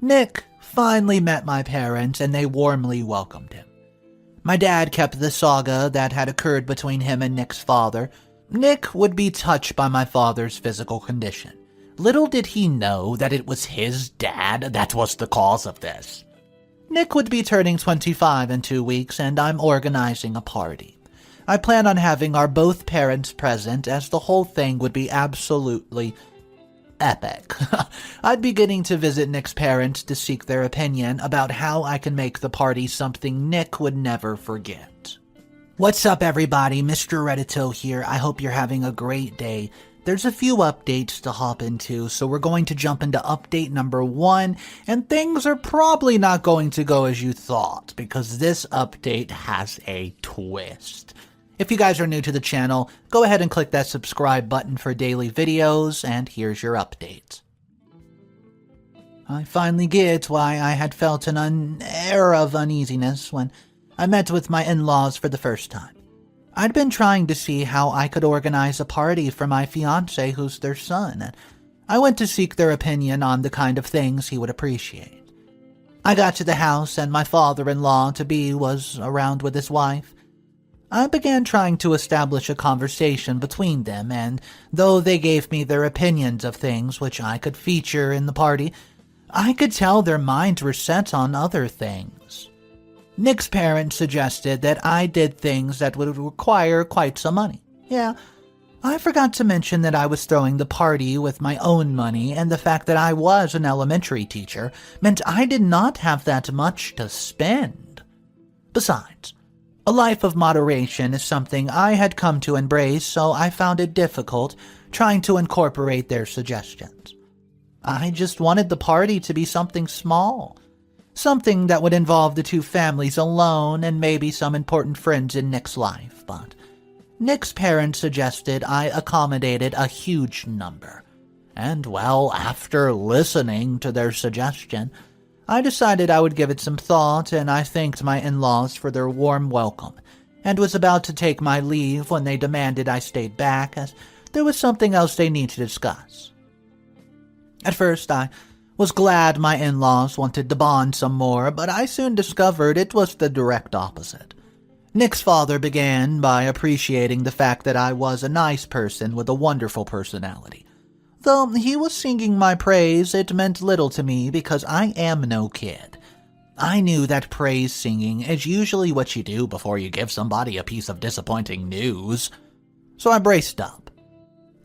Nick finally met my parents, and they warmly welcomed him. My dad kept the saga that had occurred between him and Nick's father. Nick would be touched by my father's physical condition. Little did he know that it was his dad that was the cause of this. Nick would be turning 25 in 2 weeks, and I'm organizing a party. I plan on having our both parents present, as the whole thing would be absolutely epic. I'd be getting to visit Nick's parents to seek their opinion about how I can make the party something Nick would never forget. What's up, everybody? Mr. Reddito here. I hope you're having a great day. There's a few updates to hop into, so we're going to jump into update number 1, and things are probably not going to go as you thought, because this update has a twist. If you guys are new to the channel, go ahead and click that subscribe button for daily videos, and here's your update. I finally get why I had felt an air of uneasiness when I met with my in-laws for the first time. I'd been trying to see how I could organize a party for my fiancé who's their son, and I went to seek their opinion on the kind of things he would appreciate. I got to the house and my father-in-law-to-be was around with his wife. I began trying to establish a conversation between them, and though they gave me their opinions of things which I could feature in the party, I could tell their minds were set on other things. Nick's parents suggested that I did things that would require quite some money. Yeah, I forgot to mention that I was throwing the party with my own money, and the fact that I was an elementary teacher meant I did not have that much to spend. Besides, a life of moderation is something I had come to embrace, so I found it difficult trying to incorporate their suggestions. I just wanted the party to be something small. Something that would involve the two families alone and maybe some important friends in Nick's life, but Nick's parents suggested I accommodated a huge number. And well, after listening to their suggestion, I decided I would give it some thought, and I thanked my in-laws for their warm welcome, and was about to take my leave when they demanded I stayed back, as there was something else they needed to discuss. At first, I was glad my in-laws wanted to bond some more, but I soon discovered it was the direct opposite. Nick's father began by appreciating the fact that I was a nice person with a wonderful personality. Though he was singing my praise, it meant little to me because I am no kid. I knew that praise singing is usually what you do before you give somebody a piece of disappointing news, so I braced up.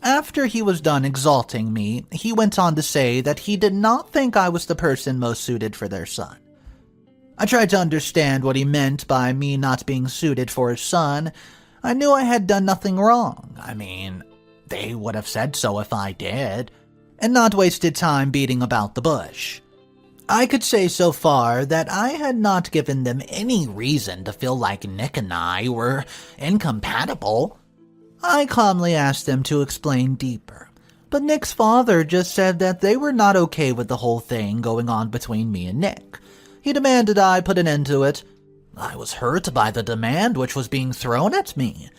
After he was done exalting me, he went on to say that he did not think I was the person most suited for their son. I tried to understand what he meant by me not being suited for his son. I knew I had done nothing wrong. I mean, they would have said so if I did, and not wasted time beating about the bush. I could say so far that I had not given them any reason to feel like Nick and I were incompatible. I calmly asked them to explain deeper, but Nick's father just said that they were not okay with the whole thing going on between me and Nick. He demanded I put an end to it. I was hurt by the demand which was being thrown at me.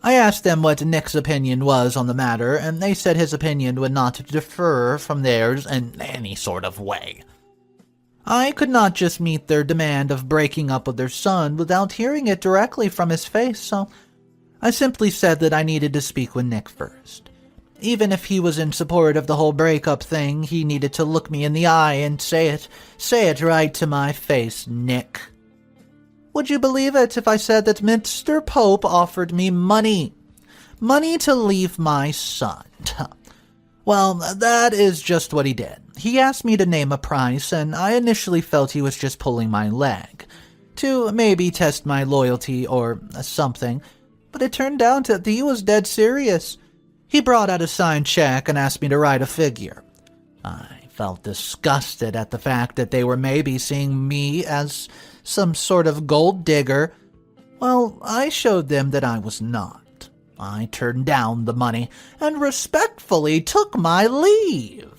I asked them what Nick's opinion was on the matter, and they said his opinion would not differ from theirs in any sort of way. I could not just meet their demand of breaking up with their son without hearing it directly from his face, so I simply said that I needed to speak with Nick first. Even if he was in support of the whole breakup thing, he needed to look me in the eye and say it right to my face, Nick. Would you believe it if I said that Mr. Pope offered me money? Money to leave my son. Well, that is just what he did. He asked me to name a price, and I initially felt he was just pulling my leg, to maybe test my loyalty or something. But it turned out that he was dead serious. He brought out a signed check and asked me to write a figure. I felt disgusted at the fact that they were maybe seeing me as some sort of gold digger. Well, I showed them that I was not. I turned down the money and respectfully took my leave.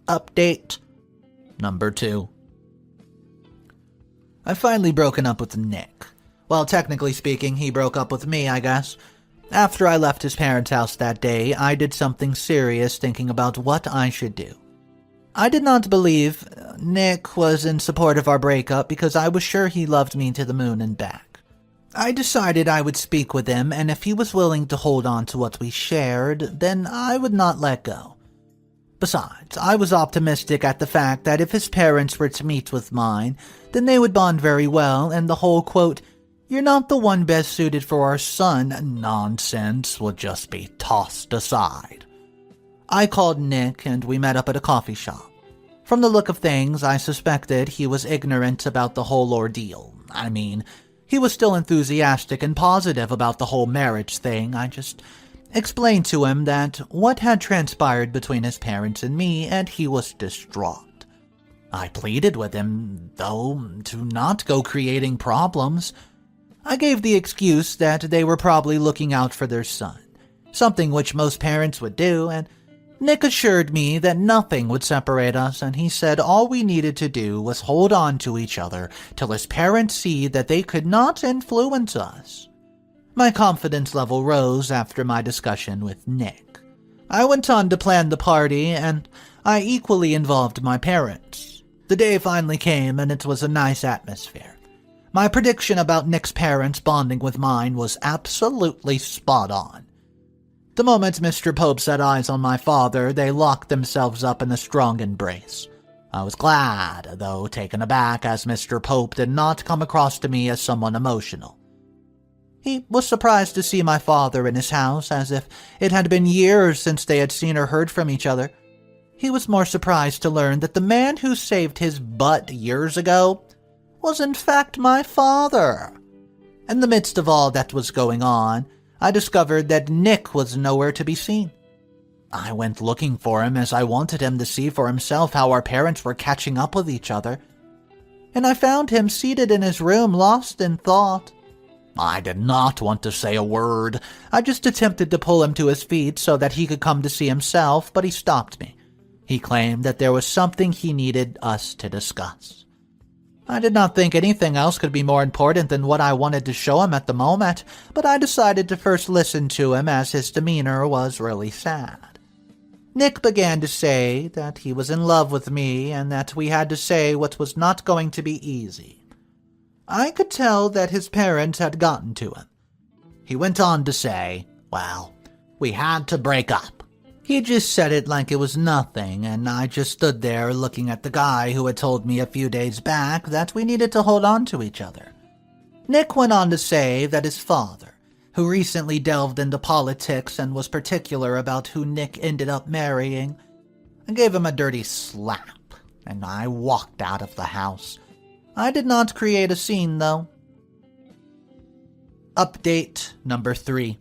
Update number 2. I've finally broken up with Nick. Well, technically speaking, he broke up with me, I guess. After I left his parents' house that day, I did something serious thinking about what I should do. I did not believe Nick was in support of our breakup because I was sure he loved me to the moon and back. I decided I would speak with him, and if he was willing to hold on to what we shared, then I would not let go. Besides, I was optimistic at the fact that if his parents were to meet with mine, then they would bond very well, and the whole, quote, "You're not the one best suited for our son," nonsense would just be tossed aside. I called Nick and we met up at a coffee shop. From the look of things, I suspected he was ignorant about the whole ordeal. I mean, he was still enthusiastic and positive about the whole marriage thing. I just explained to him that what had transpired between his parents and me, and he was distraught. I pleaded with him, though, to not go creating problems. I gave the excuse that they were probably looking out for their son, something which most parents would do, and Nick assured me that nothing would separate us, and he said all we needed to do was hold on to each other till his parents see that they could not influence us. My confidence level rose after my discussion with Nick. I went on to plan the party, and I equally involved my parents. The day finally came, and it was a nice atmosphere. My prediction about Nick's parents bonding with mine was absolutely spot on. The moment Mr. Pope set eyes on my father, they locked themselves up in a strong embrace. I was glad, though taken aback, as Mr. Pope did not come across to me as someone emotional. He was surprised to see my father in his house, as if it had been years since they had seen or heard from each other. He was more surprised to learn that the man who saved his butt years ago was in fact my father. In the midst of all that was going on, I discovered that Nick was nowhere to be seen. I went looking for him, as I wanted him to see for himself how our parents were catching up with each other, and I found him seated in his room, lost in thought. I did not want to say a word. I just attempted to pull him to his feet so that he could come to see himself, but he stopped me. He claimed that there was something he needed us to discuss. I did not think anything else could be more important than what I wanted to show him at the moment, but I decided to first listen to him, as his demeanor was really sad. Nick began to say that he was in love with me and that we had to say what was not going to be easy. I could tell that his parents had gotten to him. He went on to say, well, we had to break up. He just said it like it was nothing, and I just stood there looking at the guy who had told me a few days back that we needed to hold on to each other. Nick went on to say that his father, who recently delved into politics and was particular about who Nick ended up marrying, gave him a dirty slap, and I walked out of the house. I did not create a scene, though. Update number 3.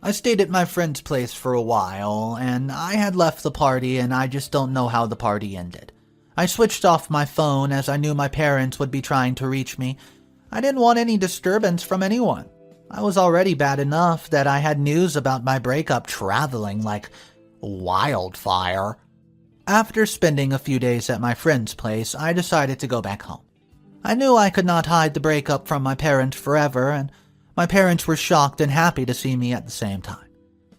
I stayed at my friend's place for a while, and I had left the party, and I just don't know how the party ended. I switched off my phone as I knew my parents would be trying to reach me. I didn't want any disturbance from anyone. I was already bad enough that I had news about my breakup traveling like wildfire. After spending a few days at my friend's place, I decided to go back home. I knew I could not hide the breakup from my parents forever, and my parents were shocked and happy to see me at the same time.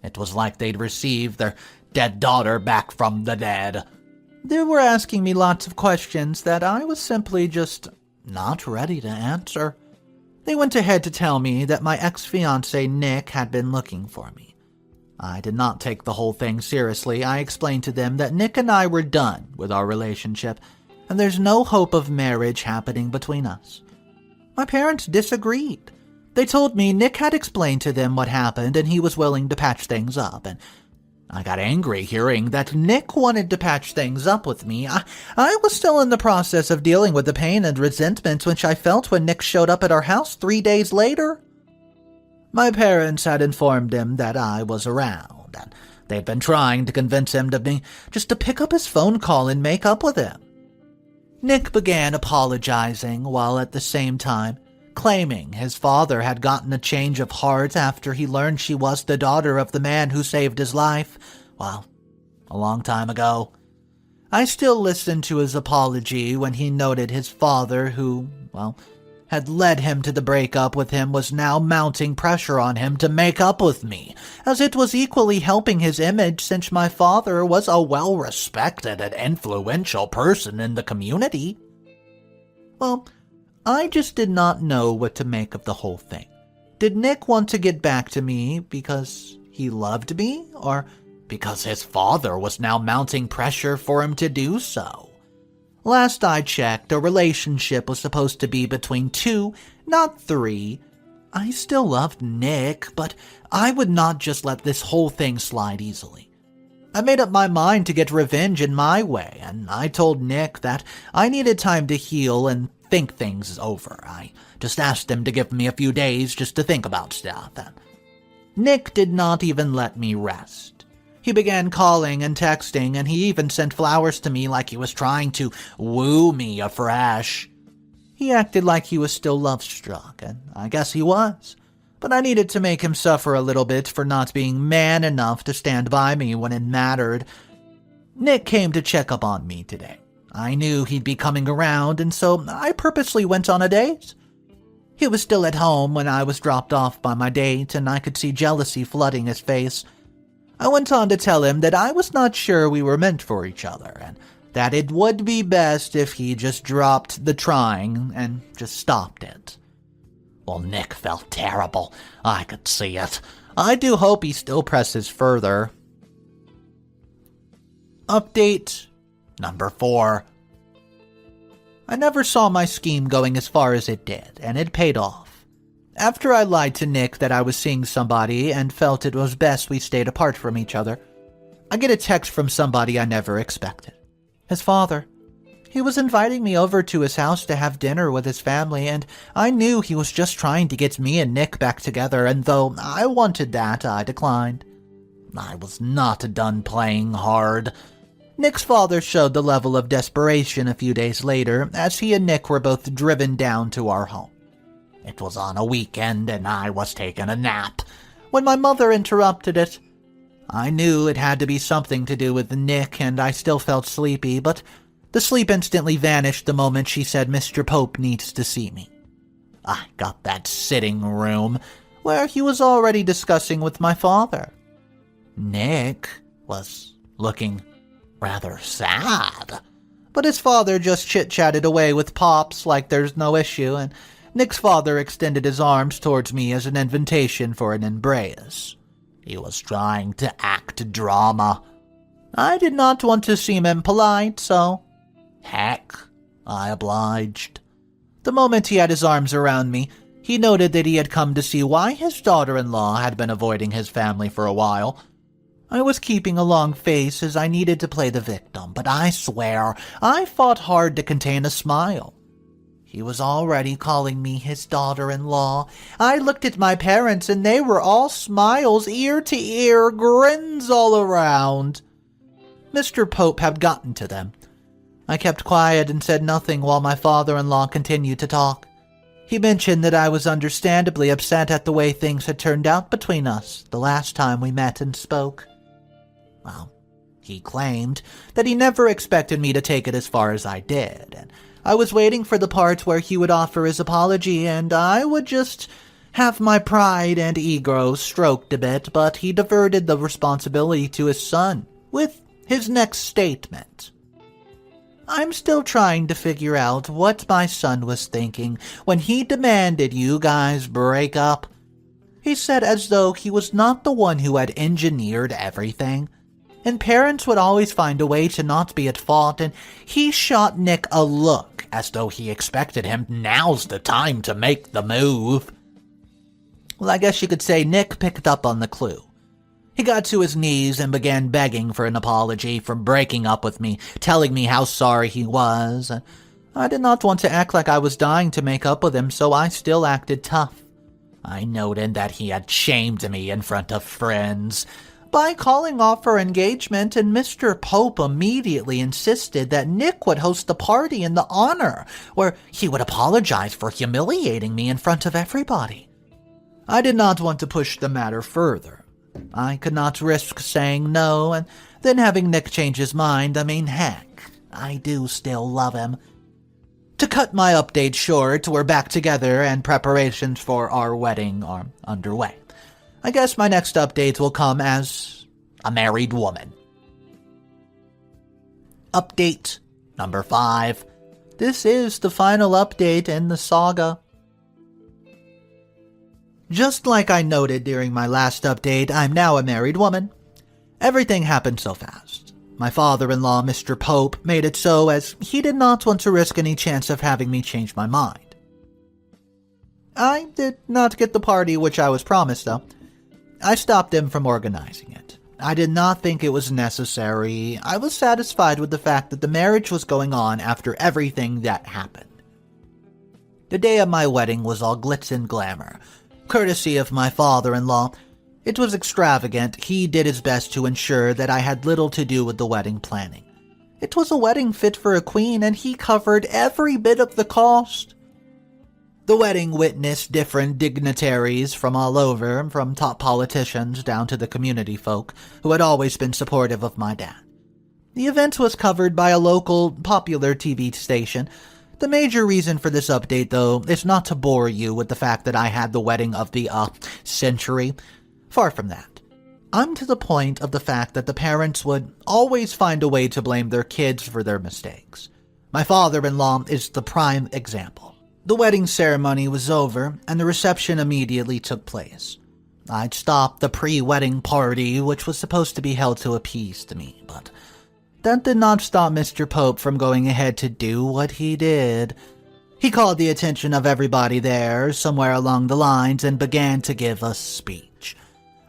It was like they'd received their dead daughter back from the dead. They were asking me lots of questions that I was simply just not ready to answer. They went ahead to tell me that my ex-fiancé Nick had been looking for me. I did not take the whole thing seriously. I explained to them that Nick and I were done with our relationship, and there's no hope of marriage happening between us. My parents disagreed. They told me Nick had explained to them what happened and he was willing to patch things up, and I got angry hearing that Nick wanted to patch things up with me. I was still in the process of dealing with the pain and resentment which I felt when Nick showed up at our house 3 days later. My parents had informed him that I was around, and they'd been trying to convince him to pick up his phone call and make up with him. Nick began apologizing while at the same time claiming his father had gotten a change of heart after he learned she was the daughter of the man who saved his life, well, a long time ago. I still listened to his apology when he noted his father, who, had led him to the breakup with him, was now mounting pressure on him to make up with me, as it was equally helping his image since my father was a well-respected and influential person in the community. Well, I just did not know what to make of the whole thing. Did Nick want to get back to me because he loved me, or because his father was now mounting pressure for him to do so? Last I checked, a relationship was supposed to be between 2, not 3. I still loved Nick, but I would not just let this whole thing slide easily. I made up my mind to get revenge in my way, and I told Nick that I needed time to heal and think things over. I just asked him to give me a few days just to think about stuff. And Nick did not even let me rest. He began calling and texting, and he even sent flowers to me like he was trying to woo me afresh. He acted like he was still love-struck, and I guess he was. But I needed to make him suffer a little bit for not being man enough to stand by me when it mattered. Nick came to check up on me today. I knew he'd be coming around, and so I purposely went on a date. He was still at home when I was dropped off by my date, and I could see jealousy flooding his face. I went on to tell him that I was not sure we were meant for each other, and that it would be best if he just dropped the trying and just stopped it. Well, Nick felt terrible. I could see it. I do hope he still presses further. Update number 4. I never saw my scheme going as far as it did, and it paid off. After I lied to Nick that I was seeing somebody and felt it was best we stayed apart from each other, I get a text from somebody I never expected. His father. He was inviting me over to his house to have dinner with his family, and I knew he was just trying to get me and Nick back together, and though I wanted that, I declined. I was not done playing hard. Nick's father showed the level of desperation a few days later, as he and Nick were both driven down to our home. It was on a weekend, and I was taking a nap when my mother interrupted it. I knew it had to be something to do with Nick, and I still felt sleepy, but the sleep instantly vanished the moment she said Mr. Pope needs to see me. I got that sitting room, where he was already discussing with my father. Nick was looking rather sad, but his father just chit-chatted away with Pops like there's no issue, and Nick's father extended his arms towards me as an invitation for an embrace. He was trying to act drama. I did not want to seem impolite, so heck, I obliged. The moment he had his arms around me, he noted that he had come to see why his daughter-in-law had been avoiding his family for a while. I was keeping a long face as I needed to play the victim, but I swear I fought hard to contain a smile. He was already calling me his daughter-in-law. I looked at my parents, and they were all smiles, ear to ear, grins all around. Mr. Pope had gotten to them. I kept quiet and said nothing while my father-in-law continued to talk. He mentioned that I was understandably upset at the way things had turned out between us the last time we met and spoke. Well, he claimed that he never expected me to take it as far as I did, and I was waiting for the part where he would offer his apology and I would just have my pride and ego stroked a bit, but he diverted the responsibility to his son with his next statement. I'm still trying to figure out what my son was thinking when he demanded you guys break up. He said as though he was not the one who had engineered everything, and parents would always find a way to not be at fault, and he shot Nick a look as though he expected him now's the time to make the move. Well, I guess you could say Nick picked up on the clue. He got to his knees and began begging for an apology for breaking up with me, telling me how sorry he was. I did not want to act like I was dying to make up with him, so I still acted tough. I noted that he had shamed me in front of friends by calling off our engagement, and Mr. Pope immediately insisted that Nick would host the party in the honor, where he would apologize for humiliating me in front of everybody. I did not want to push the matter further. I could not risk saying no, and then having Nick change his mind. I mean, heck, I do still love him. To cut my update short, we're back together and preparations for our wedding are underway. I guess my next update will come as a married woman. Update number 5. This is the final update in the saga. Just like I noted during my last update, I'm now a married woman. Everything happened so fast. My father-in-law, Mr. Pope, made it so as he did not want to risk any chance of having me change my mind. I did not get the party which I was promised, though. I stopped him from organizing it. I did not think it was necessary. I was satisfied with the fact that the marriage was going on after everything that happened. The day of my wedding was all glitz and glamour, courtesy of my father-in-law. It was extravagant. He did his best to ensure that I had little to do with the wedding planning. It was a wedding fit for a queen, and he covered every bit of the cost. The wedding witnessed different dignitaries from all over, from top politicians down to the community folk, who had always been supportive of my dad. The event was covered by a local, popular TV station. The major reason for this update, though, is not to bore you with the fact that I had the wedding of the, century. Far from that. I'm to the point of the fact that the parents would always find a way to blame their kids for their mistakes. My father-in-law is the prime example. The wedding ceremony was over, and the reception immediately took place. I'd stopped the pre-wedding party, which was supposed to be held to appease me, but that did not stop Mr. Pope from going ahead to do what he did. He called the attention of everybody there, somewhere along the lines, and began to give a speech.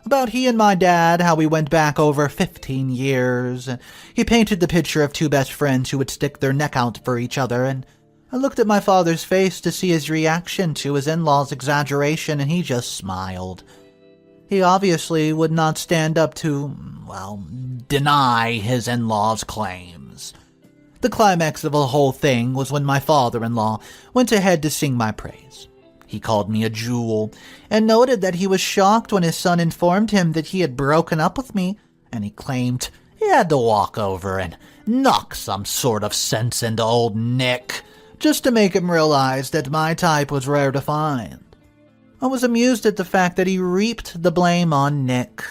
About he and my dad, how we went back over 15 years. He painted the picture of two best friends who would stick their neck out for each other, and I looked at my father's face to see his reaction to his in-laws' exaggeration, and he just smiled. He obviously would not stand up to, deny his in-laws' claims. The climax of the whole thing was when my father-in-law went ahead to sing my praise. He called me a jewel, and noted that he was shocked when his son informed him that he had broken up with me, and he claimed he had to walk over and knock some sort of sense into old Nick, just to make him realize that my type was rare to find. I was amused at the fact that he reaped the blame on Nick,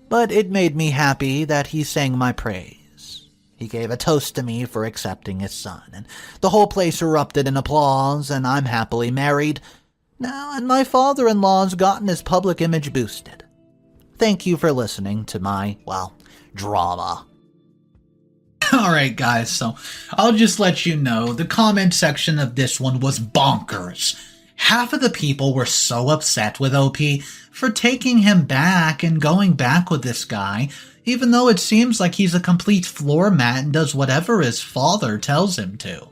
but it made me happy that he sang my praise. He gave a toast to me for accepting his son, and the whole place erupted in applause, and I'm happily married now, and my father-in-law's gotten his public image boosted. Thank you for listening to my, drama. Alright guys, so I'll just let you know, the comment section of this one was bonkers. Half of the people were so upset with OP for taking him back and going back with this guy, even though it seems like he's a complete floor mat and does whatever his father tells him to.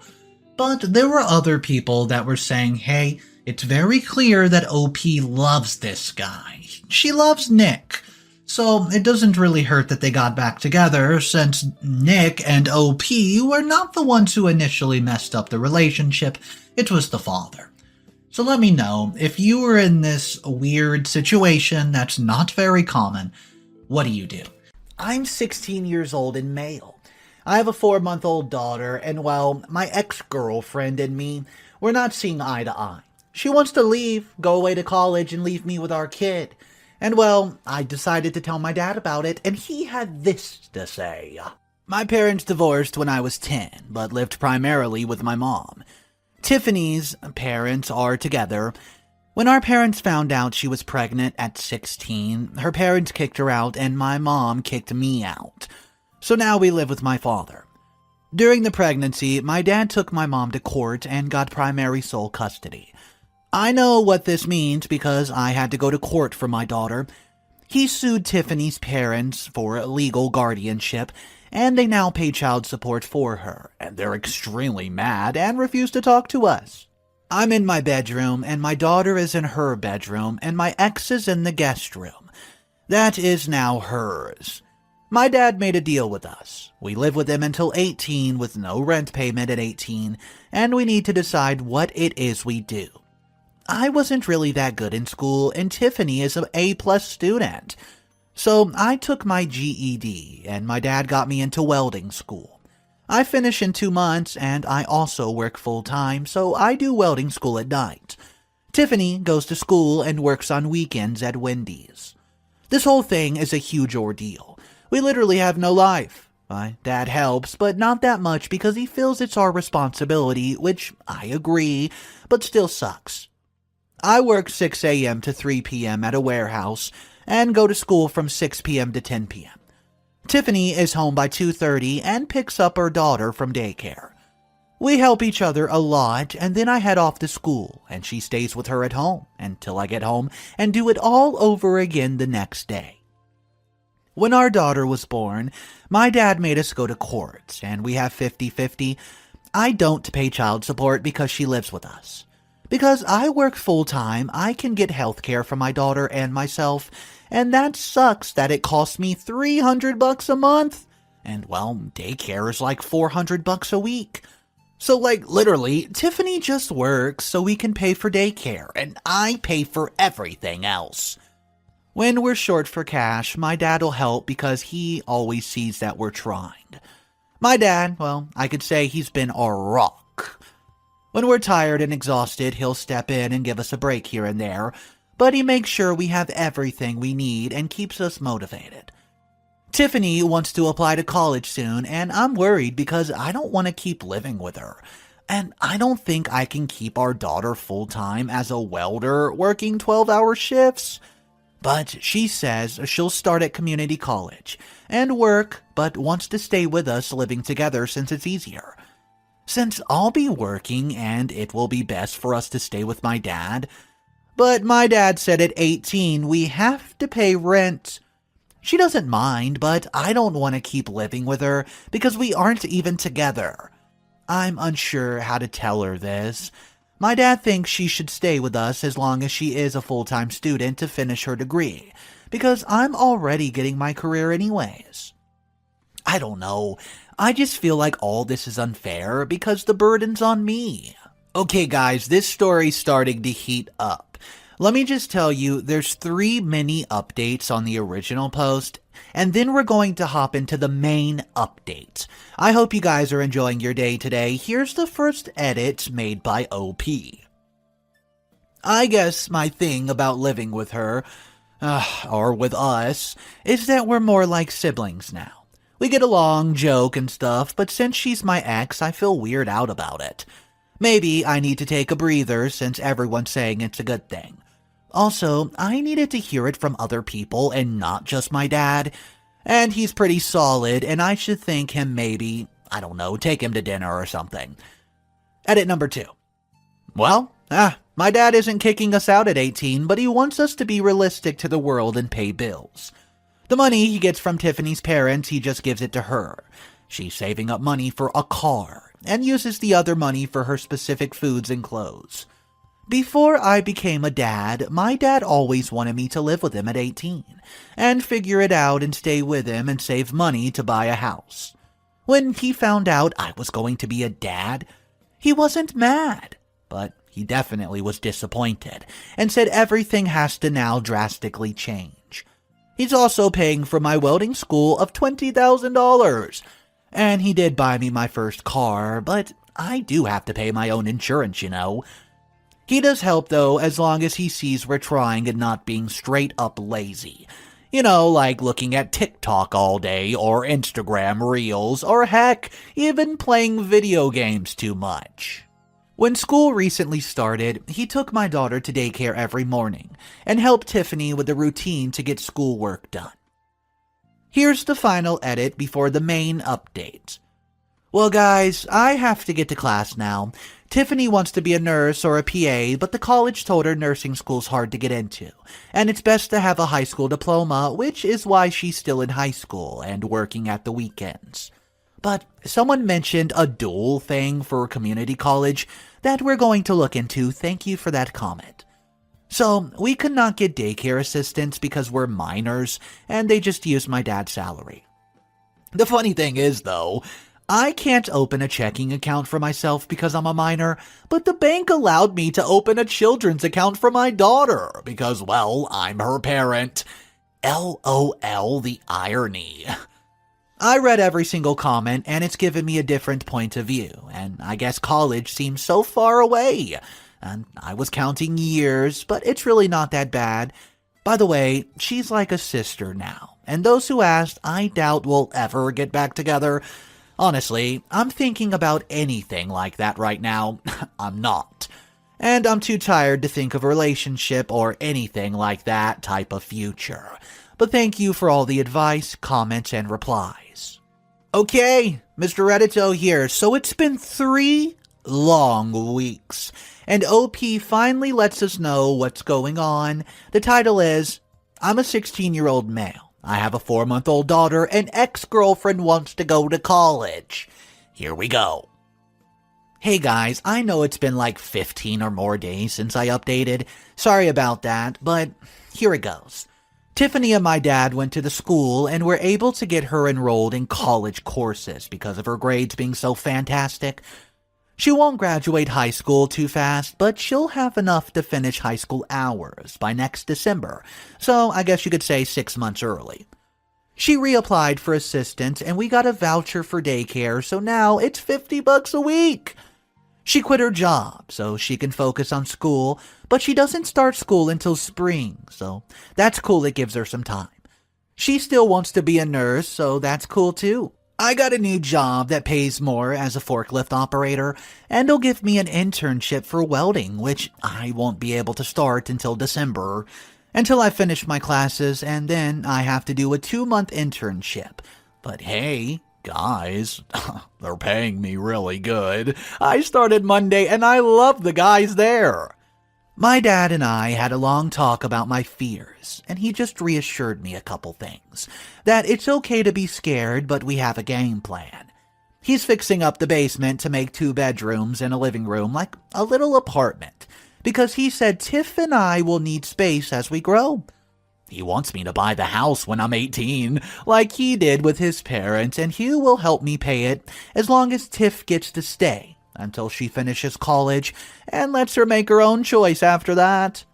But there were other people that were saying, hey, it's very clear that OP loves this guy. She loves Nick. So it doesn't really hurt that they got back together, since Nick and OP were not the ones who initially messed up the relationship, it was the father. So let me know, if you were in this weird situation that's not very common, what do you do? I'm 16 years old and male. I have a 4-month-old daughter, and my ex-girlfriend and me, we're not seeing eye to eye. She wants to leave, go away to college, and leave me with our kid. And I decided to tell my dad about it, and he had this to say. My parents divorced when I was 10, but lived primarily with my mom. Tiffany's parents are together. When our parents found out she was pregnant at 16, her parents kicked her out, and my mom kicked me out. So now we live with my father. During the pregnancy, my dad took my mom to court and got primary sole custody. I know what this means because I had to go to court for my daughter. He sued Tiffany's parents for legal guardianship, and they now pay child support for her, and they're extremely mad and refuse to talk to us. I'm in my bedroom, and my daughter is in her bedroom, and my ex is in the guest room. That is now hers. My dad made a deal with us. We live with him until 18 with no rent payment at 18, and we need to decide what it is we do. I wasn't really that good in school, and Tiffany is an A+ student. So I took my GED, and my dad got me into welding school. I finish in 2 months, and I also work full-time, so I do welding school at night. Tiffany goes to school and works on weekends at Wendy's. This whole thing is a huge ordeal. We literally have no life. My dad helps, but not that much because he feels it's our responsibility, which I agree, but still sucks. I work 6 a.m. to 3 p.m. at a warehouse and go to school from 6 p.m. to 10 p.m. Tiffany is home by 2:30 and picks up her daughter from daycare. We help each other a lot, and then I head off to school, and she stays with her at home until I get home and do it all over again the next day. When our daughter was born, my dad made us go to court, and we have 50-50. I don't pay child support because she lives with us. Because I work full-time, I can get health care for my daughter and myself, and that sucks that it costs me $300 a month. And, well, daycare is like $400 a week. So, literally, Tiffany just works so we can pay for daycare, and I pay for everything else. When we're short for cash, my dad will help because he always sees that we're trying. My dad, well, I could say he's been our rock. When we're tired and exhausted, he'll step in and give us a break here and there, but he makes sure we have everything we need and keeps us motivated. Tiffany wants to apply to college soon, and I'm worried because I don't want to keep living with her. And I don't think I can keep our daughter full-time as a welder working 12-hour shifts. But she says she'll start at community college and work, but wants to stay with us living together since it's easier. Since I'll be working and it will be best for us to stay with my dad. But my dad said at 18 we have to pay rent. She doesn't mind, but I don't want to keep living with her because we aren't even together. I'm unsure how to tell her this. My dad thinks she should stay with us as long as she is a full-time student to finish her degree, because I'm already getting my career anyways. I don't know. I just feel like all this is unfair because the burden's on me. Okay guys, this story's starting to heat up. Let me just tell you, there's 3 mini updates on the original post, and then we're going to hop into the main update. I hope you guys are enjoying your day today. Here's the first edit made by OP. I guess my thing about living with her, or with us, is that we're more like siblings now. We get along, joke and stuff, but since she's my ex, I feel weird out about it. Maybe I need to take a breather since everyone's saying it's a good thing. Also, I needed to hear it from other people and not just my dad. And he's pretty solid, and I should thank him maybe, I don't know, take him to dinner or something. Edit number 2. Well, my dad isn't kicking us out at 18, but he wants us to be realistic to the world and pay bills. The money he gets from Tiffany's parents, he just gives it to her. She's saving up money for a car, and uses the other money for her specific foods and clothes. Before I became a dad, my dad always wanted me to live with him at 18, and figure it out and stay with him and save money to buy a house. When he found out I was going to be a dad, he wasn't mad, but he definitely was disappointed, and said everything has to now drastically change. He's also paying for my welding school of $20,000, and he did buy me my first car, but I do have to pay my own insurance, you know. He does help, though, as long as he sees we're trying and not being straight up lazy. You know, like looking at TikTok all day, or Instagram Reels, or heck, even playing video games too much. When school recently started, he took my daughter to daycare every morning, and helped Tiffany with the routine to get schoolwork done. Here's the final edit before the main update. Well guys, I have to get to class now. Tiffany wants to be a nurse or a PA, but the college told her nursing school's hard to get into, and it's best to have a high school diploma, which is why she's still in high school and working at the weekends. But someone mentioned a dual thing for community college that we're going to look into. Thank you for that comment. So, we could not get daycare assistance because we're minors, and they just use my dad's salary. The funny thing is, though, I can't open a checking account for myself because I'm a minor, but the bank allowed me to open a children's account for my daughter because, well, I'm her parent. LOL, the irony. I read every single comment, and it's given me a different point of view, and I guess college seems so far away. And I was counting years, but it's really not that bad. By the way, she's like a sister now, and those who asked, I doubt we'll ever get back together. Honestly, I'm thinking about anything like that right now. I'm not. And I'm too tired to think of a relationship or anything like that type of future. but thank you for all the advice, comments, and replies. Okay, Mr. Reddito here. So it's been 3 long weeks, and OP finally lets us know what's going on. The title is, I'm a 16-year-old male. I have a 4-month-old daughter, and ex-girlfriend wants to go to college. Here we go. Hey guys, I know it's been like 15 or more days since I updated. Sorry about that, but here it goes. Tiffany and my dad went to the school and were able to get her enrolled in college courses because of her grades being so fantastic. She won't graduate high school too fast, but she'll have enough to finish high school hours by next December, so I guess you could say 6 months early. She reapplied for assistance and we got a voucher for daycare, so now it's $50 a week. She quit her job so she can focus on school, but she doesn't start school until spring, so that's cool, it gives her some time. She still wants to be a nurse, so that's cool too. I got a new job that pays more as a forklift operator, and it'll give me an internship for welding, which I won't be able to start until December, until I finish my classes, and then I have to do a 2-month internship. But hey, guys, they're paying me really good. I started Monday and I love the guys there. My dad and I had a long talk about my fears, and he just reassured me a couple things. That it's okay to be scared, but we have a game plan. He's fixing up the basement to make 2 bedrooms and a living room, like a little apartment, because he said Tiff and I will need space as we grow. He wants me to buy the house when I'm 18, like he did with his parents, and he will help me pay it as long as Tiff gets to stay until she finishes college and lets her make her own choice after that.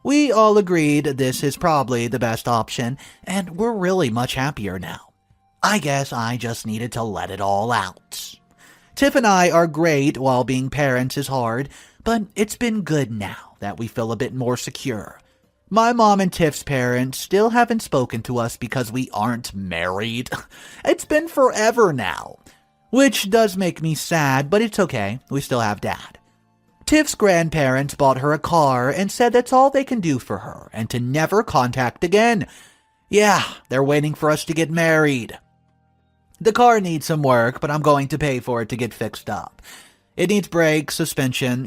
We all agreed this is probably the best option, and we're really much happier now. I guess I just needed to let it all out. Tiff and I are great while being parents is hard, but it's been good now that we feel a bit more secure. My mom and Tiff's parents still haven't spoken to us because we aren't married. It's been forever now, which does make me sad, but it's okay. We still have Dad. Tiff's grandparents bought her a car and said that's all they can do for her and to never contact again. Yeah, they're waiting for us to get married. The car needs some work, but I'm going to pay for it to get fixed up. It needs brakes, suspension,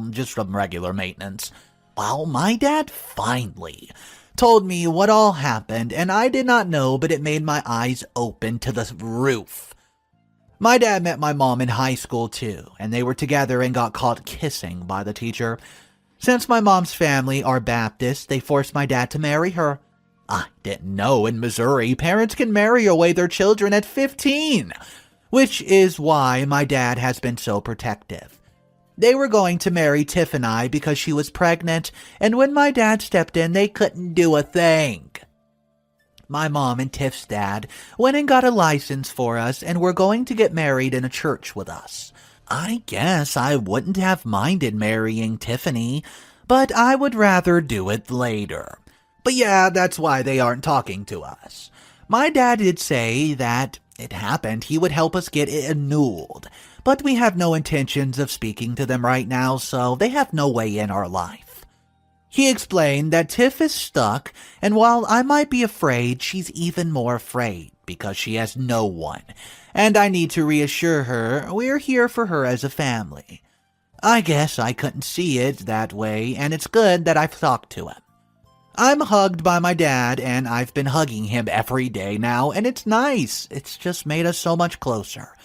just some regular maintenance. Well, my dad finally told me what all happened, and I did not know, but it made my eyes open to the roof. My dad met my mom in high school too, and they were together and got caught kissing by the teacher. Since my mom's family are Baptist, they forced my dad to marry her. I didn't know in Missouri parents can marry away their children at 15, which is why my dad has been so protective. They were going to marry Tiff and I because she was pregnant, and when my dad stepped in, they couldn't do a thing. My mom and Tiff's dad went and got a license for us and were going to get married in a church with us. I guess I wouldn't have minded marrying Tiffany, but I would rather do it later. But yeah, that's why they aren't talking to us. My dad did say that it happened, he would help us get it annulled, but we have no intentions of speaking to them right now, so they have no way in our life. He explained that Tiff is stuck, and while I might be afraid, she's even more afraid because she has no one, and I need to reassure her we're here for her as a family. I guess I couldn't see it that way, and it's good that I've talked to him. I'm hugged by my dad, and I've been hugging him every day now, and it's nice. It's just made us so much closer.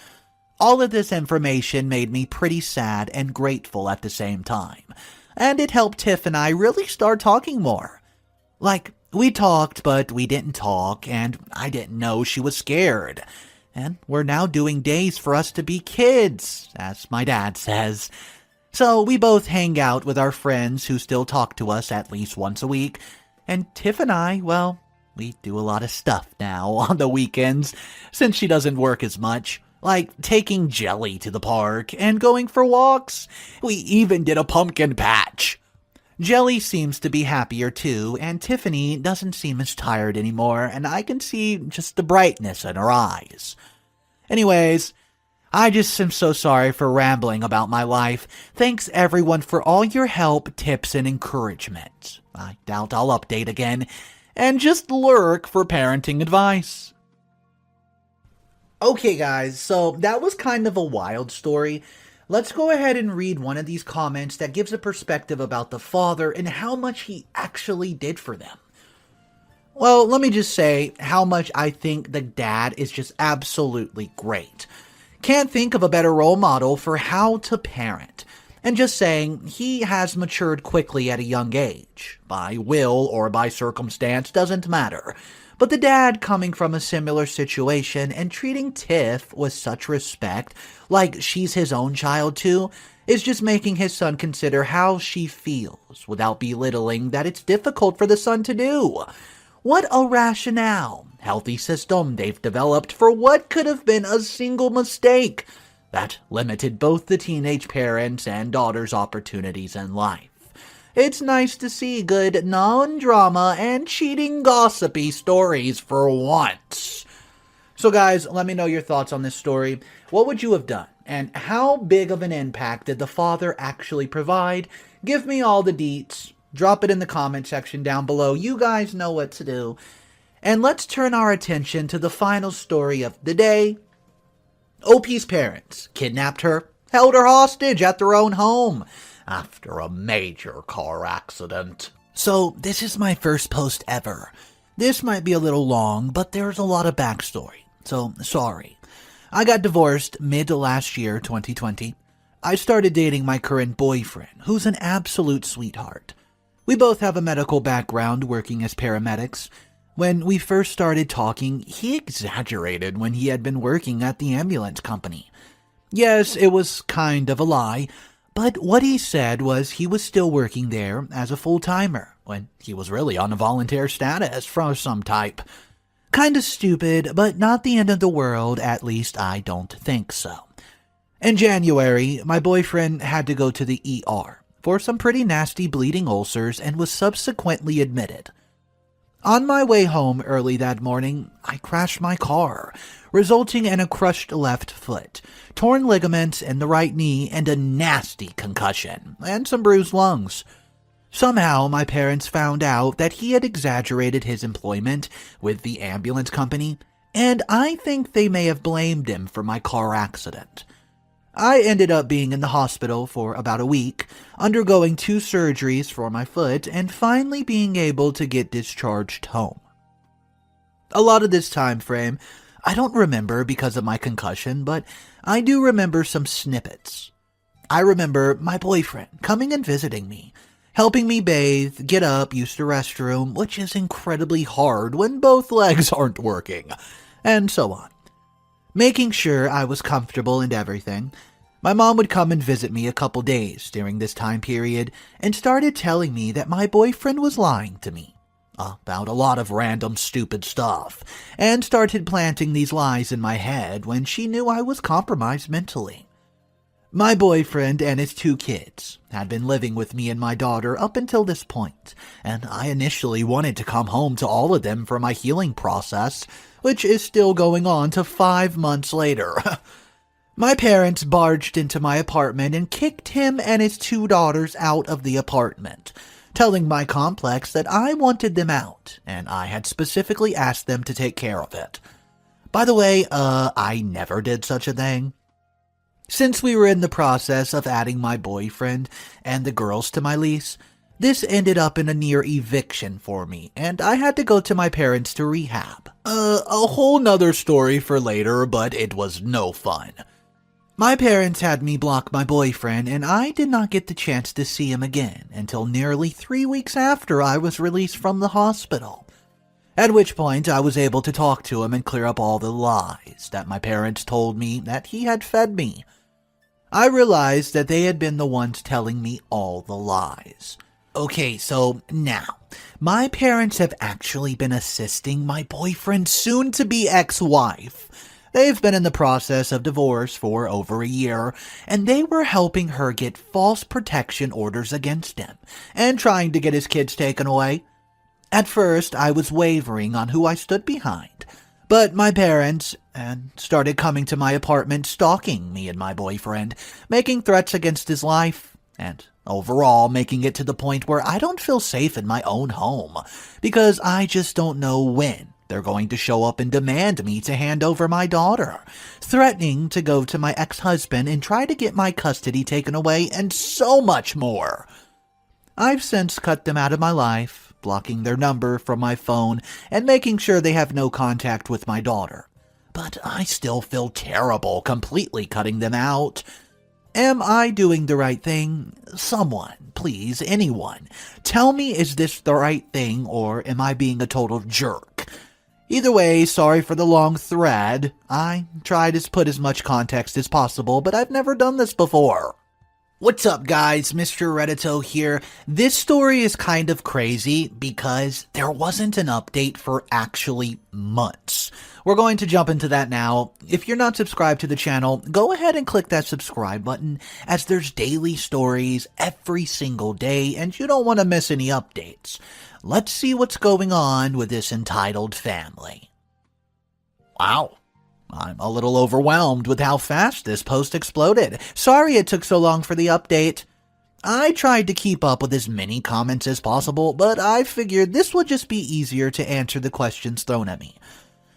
All of this information made me pretty sad and grateful at the same time, and it helped Tiff and I really start talking more. Like, we talked, but we didn't talk, and I didn't know she was scared. And we're now doing days for us to be kids, as my dad says. So we both hang out with our friends who still talk to us at least once a week. And Tiff and I, well, we do a lot of stuff now on the weekends, since she doesn't work as much. Like taking Jelly to the park and going for walks. We even did a pumpkin patch. Jelly seems to be happier too, and Tiffany doesn't seem as tired anymore, and I can see just the brightness in her eyes. Anyways, I just am so sorry for rambling about my life. Thanks everyone for all your help, tips, and encouragement. I doubt I'll update again. and just lurk for parenting advice. Okay guys, so that was kind of a wild story. Let's go ahead and read one of these comments that gives a perspective about the father and how much he actually did for them. Well, let me just say how much I think the dad is just absolutely great. Can't think of a better role model for how to parent. And just saying, he has matured quickly at a young age. By will or by circumstance doesn't matter. But the dad coming from a similar situation and treating Tiff with such respect, like she's his own child too, is just making his son consider how she feels without belittling that it's difficult for the son to do. What a rationale, healthy system they've developed for what could have been a single mistake that limited both the teenage parents' and daughter's opportunities in life. It's nice to see good non-drama and cheating gossipy stories for once. So guys, let me know your thoughts on this story. What would you have done? And how big of an impact did the father actually provide? Give me all the deets. Drop it in the comment section down below. You guys know what to do. And let's turn our attention to the final story of the day. OP's parents kidnapped her, held her hostage at their own home after a major car accident. So, this is my first post ever. This might be a little long, but there's a lot of backstory, so sorry. I got divorced mid last year, 2020. I started dating my current boyfriend, who's an absolute sweetheart. We both have a medical background working as paramedics. When we first started talking, he exaggerated when he had been working at the ambulance company. Yes, it was kind of a lie, but what he said was he was still working there as a full-timer, when he was really on a volunteer status from some type. Kinda stupid, but not the end of the world, at least I don't think so. In January, my boyfriend had to go to the ER for some pretty nasty bleeding ulcers and was subsequently admitted. On my way home early that morning, I crashed my car, resulting in a crushed left foot, torn ligaments in the right knee, and a nasty concussion, and some bruised lungs. Somehow, my parents found out that he had exaggerated his employment with the ambulance company, and I think they may have blamed him for my car accident. I ended up being in the hospital for about a week, undergoing 2 surgeries for my foot, and finally being able to get discharged home. A lot of this time frame, I don't remember because of my concussion, but I do remember some snippets. I remember my boyfriend coming and visiting me, helping me bathe, get up, use the restroom, which is incredibly hard when both legs aren't working, and so on. Making sure I was comfortable and everything. My mom would come and visit me a couple days during this time period and started telling me that my boyfriend was lying to me about a lot of random stupid stuff, and started planting these lies in my head when she knew I was compromised mentally. My boyfriend and his 2 kids had been living with me and my daughter up until this point, and I initially wanted to come home to all of them for my healing process, which is still going on to 5 months later. My parents barged into my apartment and kicked him and his 2 daughters out of the apartment, telling my complex that I wanted them out, and I had specifically asked them to take care of it. By the way, I never did such a thing. Since we were in the process of adding my boyfriend and the girls to my lease, this ended up in a near eviction for me, and I had to go to my parents to rehab. A whole nother story for later, but it was no fun. My parents had me block my boyfriend, and I did not get the chance to see him again until nearly 3 weeks after I was released from the hospital. At which point I was able to talk to him and clear up all the lies that my parents told me that he had fed me. I realized that they had been the ones telling me all the lies. Okay, so now, my parents have actually been assisting my boyfriend's soon-to-be ex-wife. They've been in the process of divorce for over a year, and they were helping her get false protection orders against him, and trying to get his kids taken away. At first, I was wavering on who I stood behind, but my parents started coming to my apartment stalking me and my boyfriend, making threats against his life. and overall making it to the point where I don't feel safe in my own home because I just don't know when they're going to show up and demand me to hand over my daughter, threatening to go to my ex-husband and try to get my custody taken away, and so much more. I've since cut them out of my life, blocking their number from my phone and making sure they have no contact with my daughter. But I still feel terrible completely cutting them out. Am I doing the right thing? Someone, please, anyone, tell me, is this the right thing, or am I being a total jerk? Either way, sorry for the long thread. I tried to put as much context as possible, but I've never done this before. What's up, guys? Mr. Reddito here. This story is kind of crazy because there wasn't an update for actually months. We're going to jump into that now. If you're not subscribed to the channel, go ahead and click that subscribe button, as there's daily stories every single day and you don't want to miss any updates. Let's see what's going on with this entitled family. Wow. I'm a little overwhelmed with how fast this post exploded. Sorry it took so long for the update. I tried to keep up with as many comments as possible, but I figured this would just be easier to answer the questions thrown at me.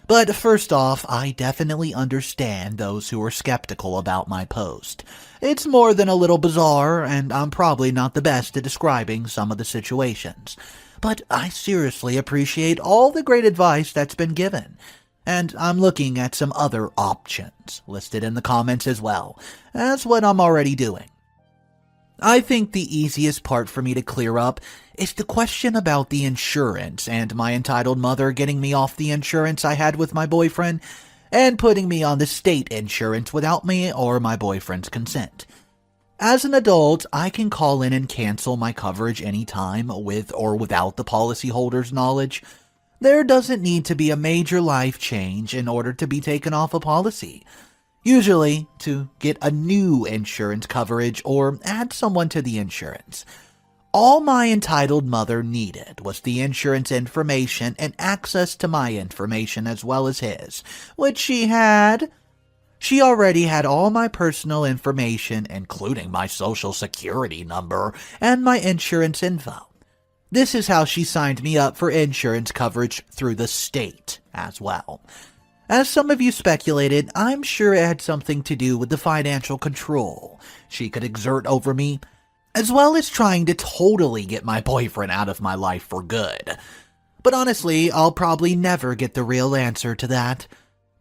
But first off, I definitely understand those who are skeptical about my post. It's more than a little bizarre, and I'm probably not the best at describing some of the situations. But I seriously appreciate all the great advice that's been given. And I'm looking at some other options listed in the comments as well. That's what I'm already doing. I think the easiest part for me to clear up is the question about the insurance and my entitled mother getting me off the insurance I had with my boyfriend and putting me on the state insurance without me or my boyfriend's consent. As an adult, I can call in and cancel my coverage anytime with or without the policyholder's knowledge. There doesn't need to be a major life change in order to be taken off a policy. Usually, to get a new insurance coverage or add someone to the insurance. All my entitled mother needed was the insurance information and access to my information as well as his, which she had. She already had all my personal information, including my social security number and my insurance info. This is how she signed me up for insurance coverage through the state as well. As some of you speculated, I'm sure it had something to do with the financial control she could exert over me, as well as trying to totally get my boyfriend out of my life for good. But honestly, I'll probably never get the real answer to that.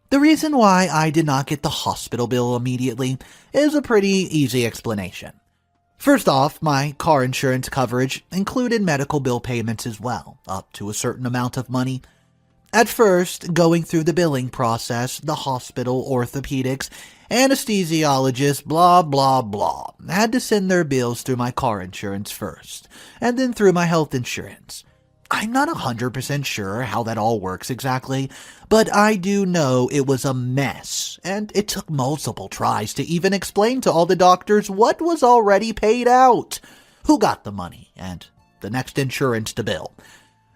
The reason why I did not get the hospital bill immediately is a pretty easy explanation. First off, my car insurance coverage included medical bill payments as well, up to a certain amount of money. At first, going through the billing process, the hospital, orthopedics, anesthesiologist, blah blah blah, had to send their bills through my car insurance first, and then through my health insurance. I'm not 100% sure how that all works exactly, but I do know it was a mess, and it took multiple tries to even explain to all the doctors what was already paid out, who got the money, and the next insurance to bill.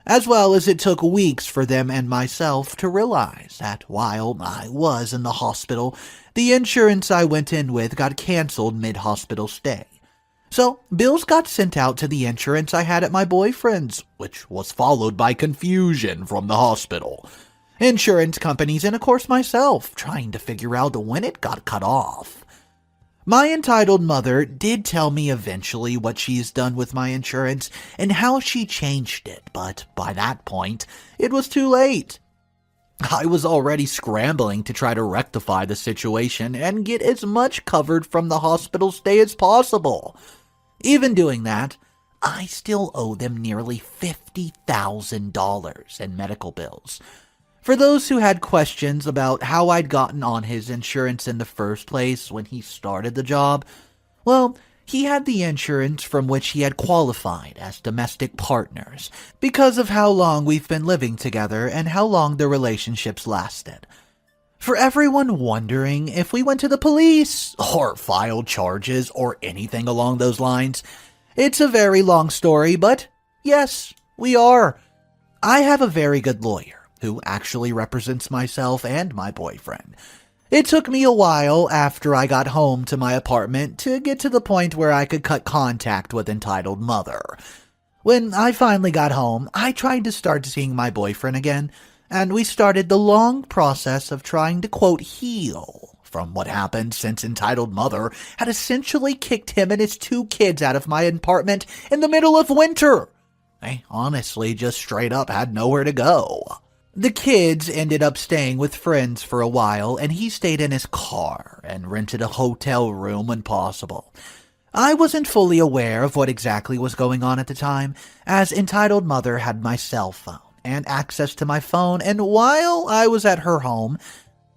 As well as it took weeks for them and myself to realize that while I was in the hospital, the insurance I went in with got canceled mid-hospital stay. So, bills got sent out to the insurance I had at my boyfriend's, which was followed by confusion from the hospital, insurance companies, and of course myself, trying to figure out when it got cut off. My entitled mother did tell me eventually what she's done with my insurance and how she changed it, but by that point, it was too late. I was already scrambling to try to rectify the situation and get as much covered from the hospital stay as possible. Even doing that, I still owe them nearly $50,000 in medical bills. For those who had questions about how I'd gotten on his insurance in the first place when he started the job, well, he had the insurance from which he had qualified as domestic partners because of how long we've been living together and how long the relationships lasted. For everyone wondering if we went to the police or filed charges or anything along those lines, it's a very long story, but yes, we are. I have a very good lawyer who actually represents myself and my boyfriend. It took me a while after I got home to my apartment to get to the point where I could cut contact with Entitled Mother. When I finally got home, I tried to start seeing my boyfriend again, and we started the long process of trying to, quote, heal from what happened since Entitled Mother had essentially kicked him and his 2 kids out of my apartment in the middle of winter. They honestly just straight up had nowhere to go. The kids ended up staying with friends for a while, and he stayed in his car and rented a hotel room when possible. I wasn't fully aware of what exactly was going on at the time, as Entitled Mother had my cell phone and access to my phone, and while I was at her home,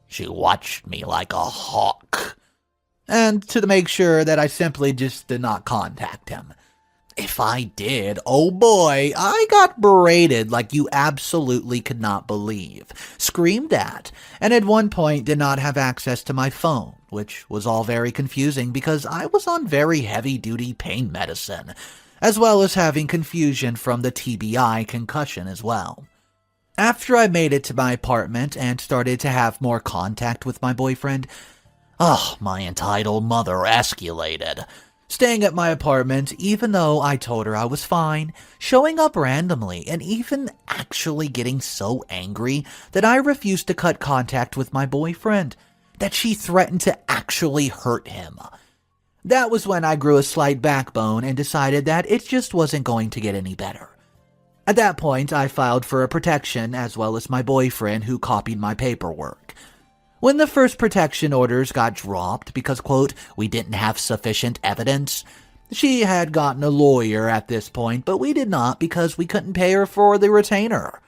she watched me like a hawk. And to make sure that I simply just did not contact him. If I did, oh boy, I got berated like you absolutely could not believe, screamed at, and at one point did not have access to my phone, which was all very confusing because I was on very heavy-duty pain medicine, as well as having confusion from the TBI concussion as well. After I made it to my apartment and started to have more contact with my boyfriend, my Entitled Mother escalated. Staying at my apartment, even though I told her I was fine, showing up randomly, and even actually getting so angry that I refused to cut contact with my boyfriend, that she threatened to actually hurt him. That was when I grew a slight backbone and decided that it just wasn't going to get any better. At that point, I filed for a protection as well as my boyfriend, who copied my paperwork. When the first protection orders got dropped because, quote, we didn't have sufficient evidence, she had gotten a lawyer at this point, but we did not because we couldn't pay her for the retainer.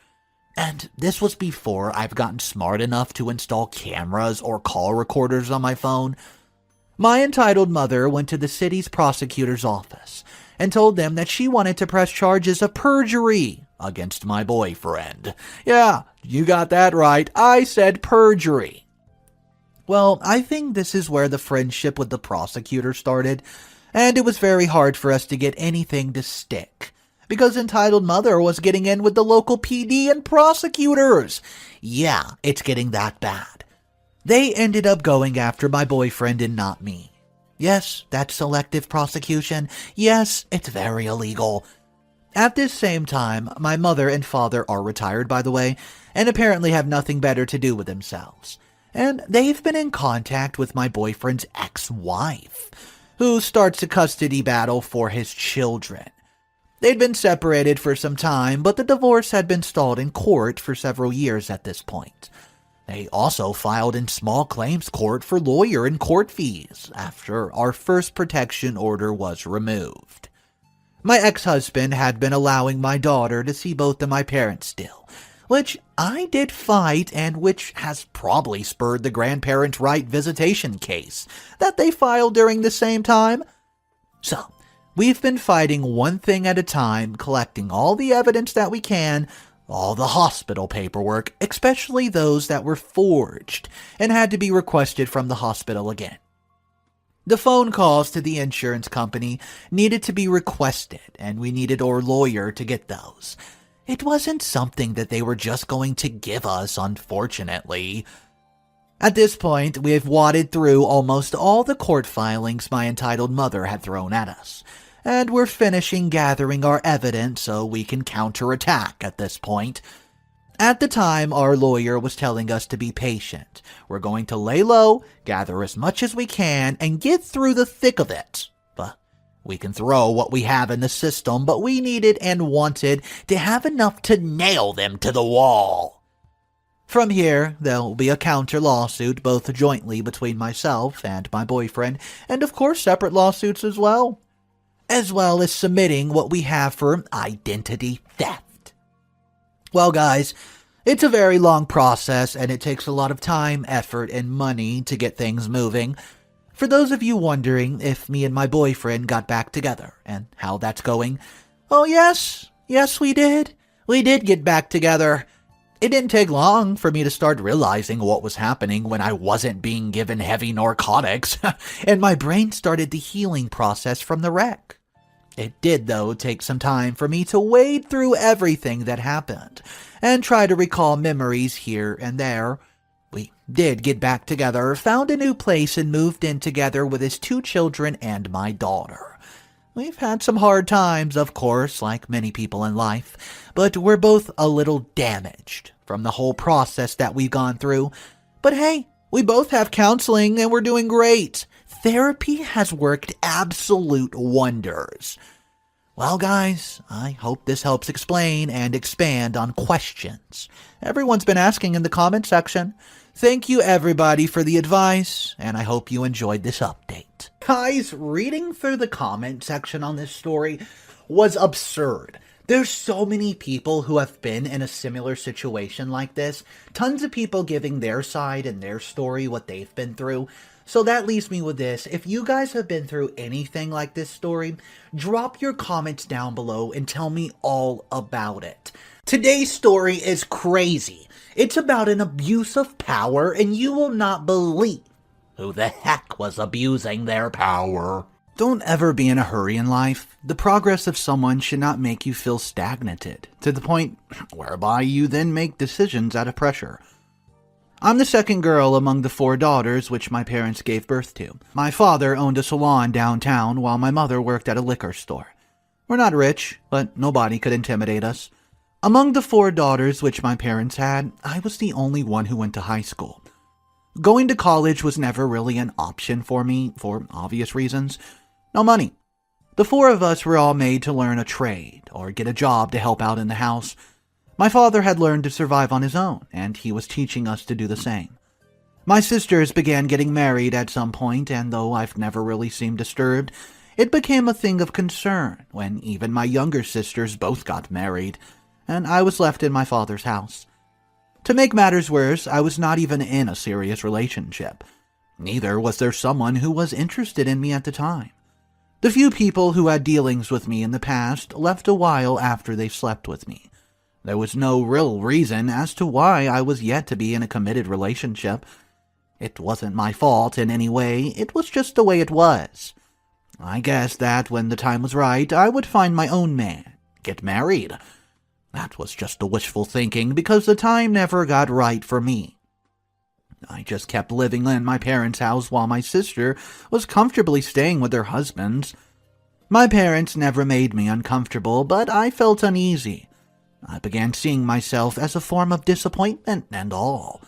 And this was before I've gotten smart enough to install cameras or call recorders on my phone. My Entitled Mother went to the city's prosecutor's office and told them that she wanted to press charges of perjury against my boyfriend. Yeah, you got that right. I said perjury. Well, I think this is where the friendship with the prosecutor started, and it was very hard for us to get anything to stick, because Entitled Mother was getting in with the local PD and prosecutors. Yeah, it's getting that bad. They ended up going after my boyfriend and not me. Yes, that's selective prosecution. Yes, it's very illegal. At this same time, my mother and father are retired, by the way, and apparently have nothing better to do with themselves. And they've been in contact with my boyfriend's ex-wife, who starts a custody battle for his children. They'd been separated for some time, but the divorce had been stalled in court for several years at this point. They also filed in small claims court for lawyer and court fees after our first protection order was removed. My ex-husband had been allowing my daughter to see both of my parents still, which I did fight, and which has probably spurred the grandparent right visitation case that they filed during the same time. So, we've been fighting one thing at a time, collecting all the evidence that we can, all the hospital paperwork, especially those that were forged and had to be requested from the hospital again. The phone calls to the insurance company needed to be requested, and we needed our lawyer to get those. It wasn't something that they were just going to give us, unfortunately. At this point, we have wadded through almost all the court filings my Entitled Mother had thrown at us, and we're finishing gathering our evidence so we can counterattack at this point. At the time, our lawyer was telling us to be patient. We're going to lay low, gather as much as we can, and get through the thick of it. We can throw what we have in the system, but we needed and wanted to have enough to nail them to the wall. From here, there'll be a counter lawsuit, both jointly between myself and my boyfriend, and of course separate lawsuits as well as submitting what we have for identity theft. Well, guys, it's a very long process, and it takes a lot of time, effort, and money to get things moving. For those of you wondering if me and my boyfriend got back together and how that's going, oh yes, we did. We did get back together. It didn't take long for me to start realizing what was happening when I wasn't being given heavy narcotics, and my brain started the healing process from the wreck. It did, though, take some time for me to wade through everything that happened and try to recall memories here and there. We did get back together, found a new place, and moved in together with his 2 children and my daughter. We've had some hard times, of course, like many people in life, but we're both a little damaged from the whole process that we've gone through. But hey, we both have counseling and we're doing great. Therapy has worked absolute wonders. Well, guys, I hope this helps explain and expand on questions everyone's been asking in the comment section. Thank you, everybody, for the advice, and I hope you enjoyed this update. Guys, reading through the comment section on this story was absurd. There's so many people who have been in a similar situation like this. Tons of people giving their side and their story, what they've been through. So that leaves me with this. If you guys have been through anything like this story, drop your comments down below and tell me all about it. Today's story is crazy. It's about an abuse of power, and you will not believe who the heck was abusing their power. Don't ever be in a hurry in life. The progress of someone should not make you feel stagnated, to the point whereby you then make decisions out of pressure. I'm the second girl among the 4 daughters which my parents gave birth to. My father owned a salon downtown while my mother worked at a liquor store. We're not rich, but nobody could intimidate us. Among the 4 daughters which my parents had, I was the only one who went to high school. Going to college was never really an option for me, for obvious reasons. No money. The 4 of us were all made to learn a trade or get a job to help out in the house. My father had learned to survive on his own, and he was teaching us to do the same. My sisters began getting married at some point, and though I've never really seemed disturbed, it became a thing of concern when even my younger sisters both got married, and I was left in my father's house. To make matters worse, I was not even in a serious relationship. Neither was there someone who was interested in me at the time. The few people who had dealings with me in the past left a while after they slept with me. There was no real reason as to why I was yet to be in a committed relationship. It wasn't my fault in any way, it was just the way it was. I guessed that when the time was right, I would find my own man, get married. That was just the wishful thinking because the time never got right for me. I just kept living in my parents' house while my sister was comfortably staying with their husbands. My parents never made me uncomfortable, but I felt uneasy. I began seeing myself as a form of disappointment and all.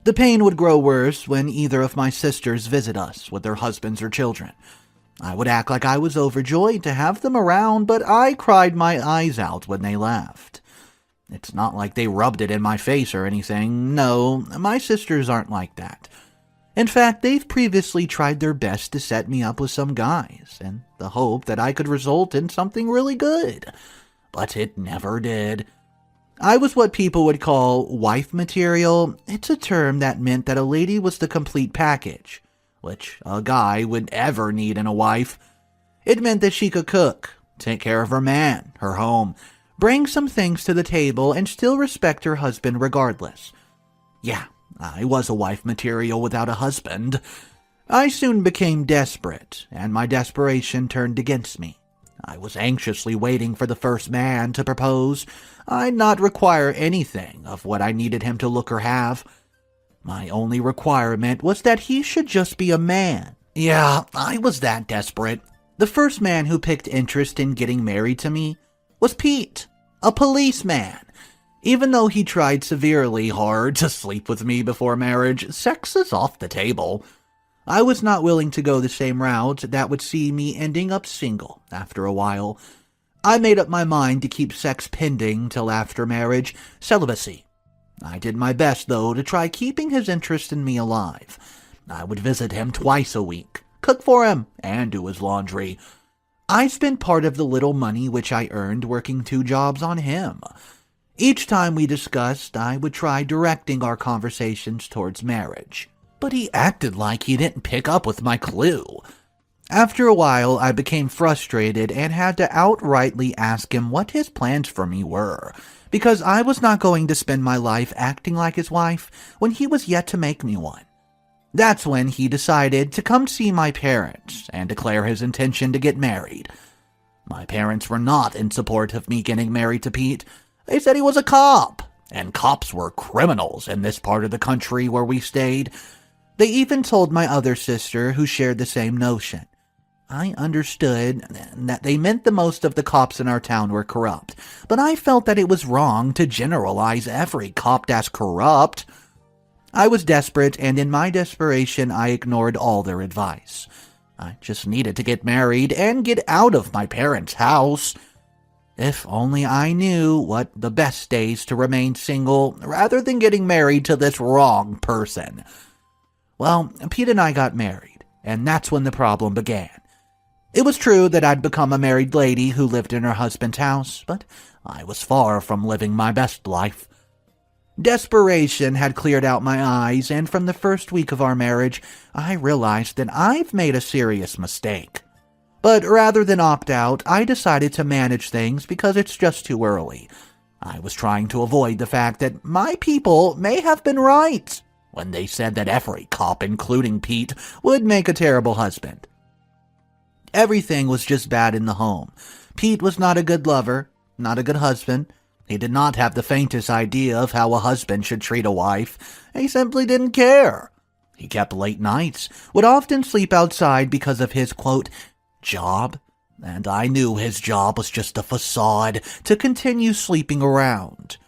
The pain would grow worse when either of my sisters visit us with their husbands or children. I would act like I was overjoyed to have them around, but I cried my eyes out when they left. It's not like they rubbed it in my face or anything. No, my sisters aren't like that. In fact, they've previously tried their best to set me up with some guys, in the hope that I could result in something really good. But it never did. I was what people would call wife material. It's a term that meant that a lady was the complete package, which a guy would ever need in a wife. It meant that she could cook, take care of her man, her home, bring some things to the table, and still respect her husband regardless. Yeah, I was a wife material without a husband. I soon became desperate, and my desperation turned against me. I was anxiously waiting for the first man to propose. I'd not require anything of what I needed him to look or have. My only requirement was that he should just be a man. Yeah, I was that desperate. The first man who picked interest in getting married to me was Pete, a policeman. Even though he tried severely hard to sleep with me before marriage, sex is off the table. I was not willing to go the same route that would see me ending up single after a while. I made up my mind to keep sex pending till after marriage, celibacy. I did my best, though, to try keeping his interest in me alive. I would visit him twice a week, cook for him, and do his laundry. I spent part of the little money which I earned working 2 jobs on him. Each time we discussed, I would try directing our conversations towards marriage. But he acted like he didn't pick up with my clue. After a while, I became frustrated and had to outrightly ask him what his plans for me were, because I was not going to spend my life acting like his wife when he was yet to make me one. That's when he decided to come see my parents and declare his intention to get married. My parents were not in support of me getting married to Pete. They said he was a cop, and cops were criminals in this part of the country where we stayed. They even told my other sister, who shared the same notion. I understood that they meant the most of the cops in our town were corrupt, but I felt that it was wrong to generalize every cop as corrupt. I was desperate, and in my desperation, I ignored all their advice. I just needed to get married and get out of my parents' house. If only I knew what the best days to remain single rather than getting married to this wrong person. Well, Pete and I got married, and that's when the problem began. It was true that I'd become a married lady who lived in her husband's house, but I was far from living my best life. Desperation had cleared out my eyes, and from the first week of our marriage, I realized that I've made a serious mistake. But rather than opt out, I decided to manage things because it's just too early. I was trying to avoid the fact that my people may have been right when they said that every cop, including Pete, would make a terrible husband. Everything was just bad in the home. Pete was not a good lover, not a good husband. He did not have the faintest idea of how a husband should treat a wife. He simply didn't care. He kept late nights, would often sleep outside because of his, quote, job, and I knew his job was just a facade to continue sleeping around.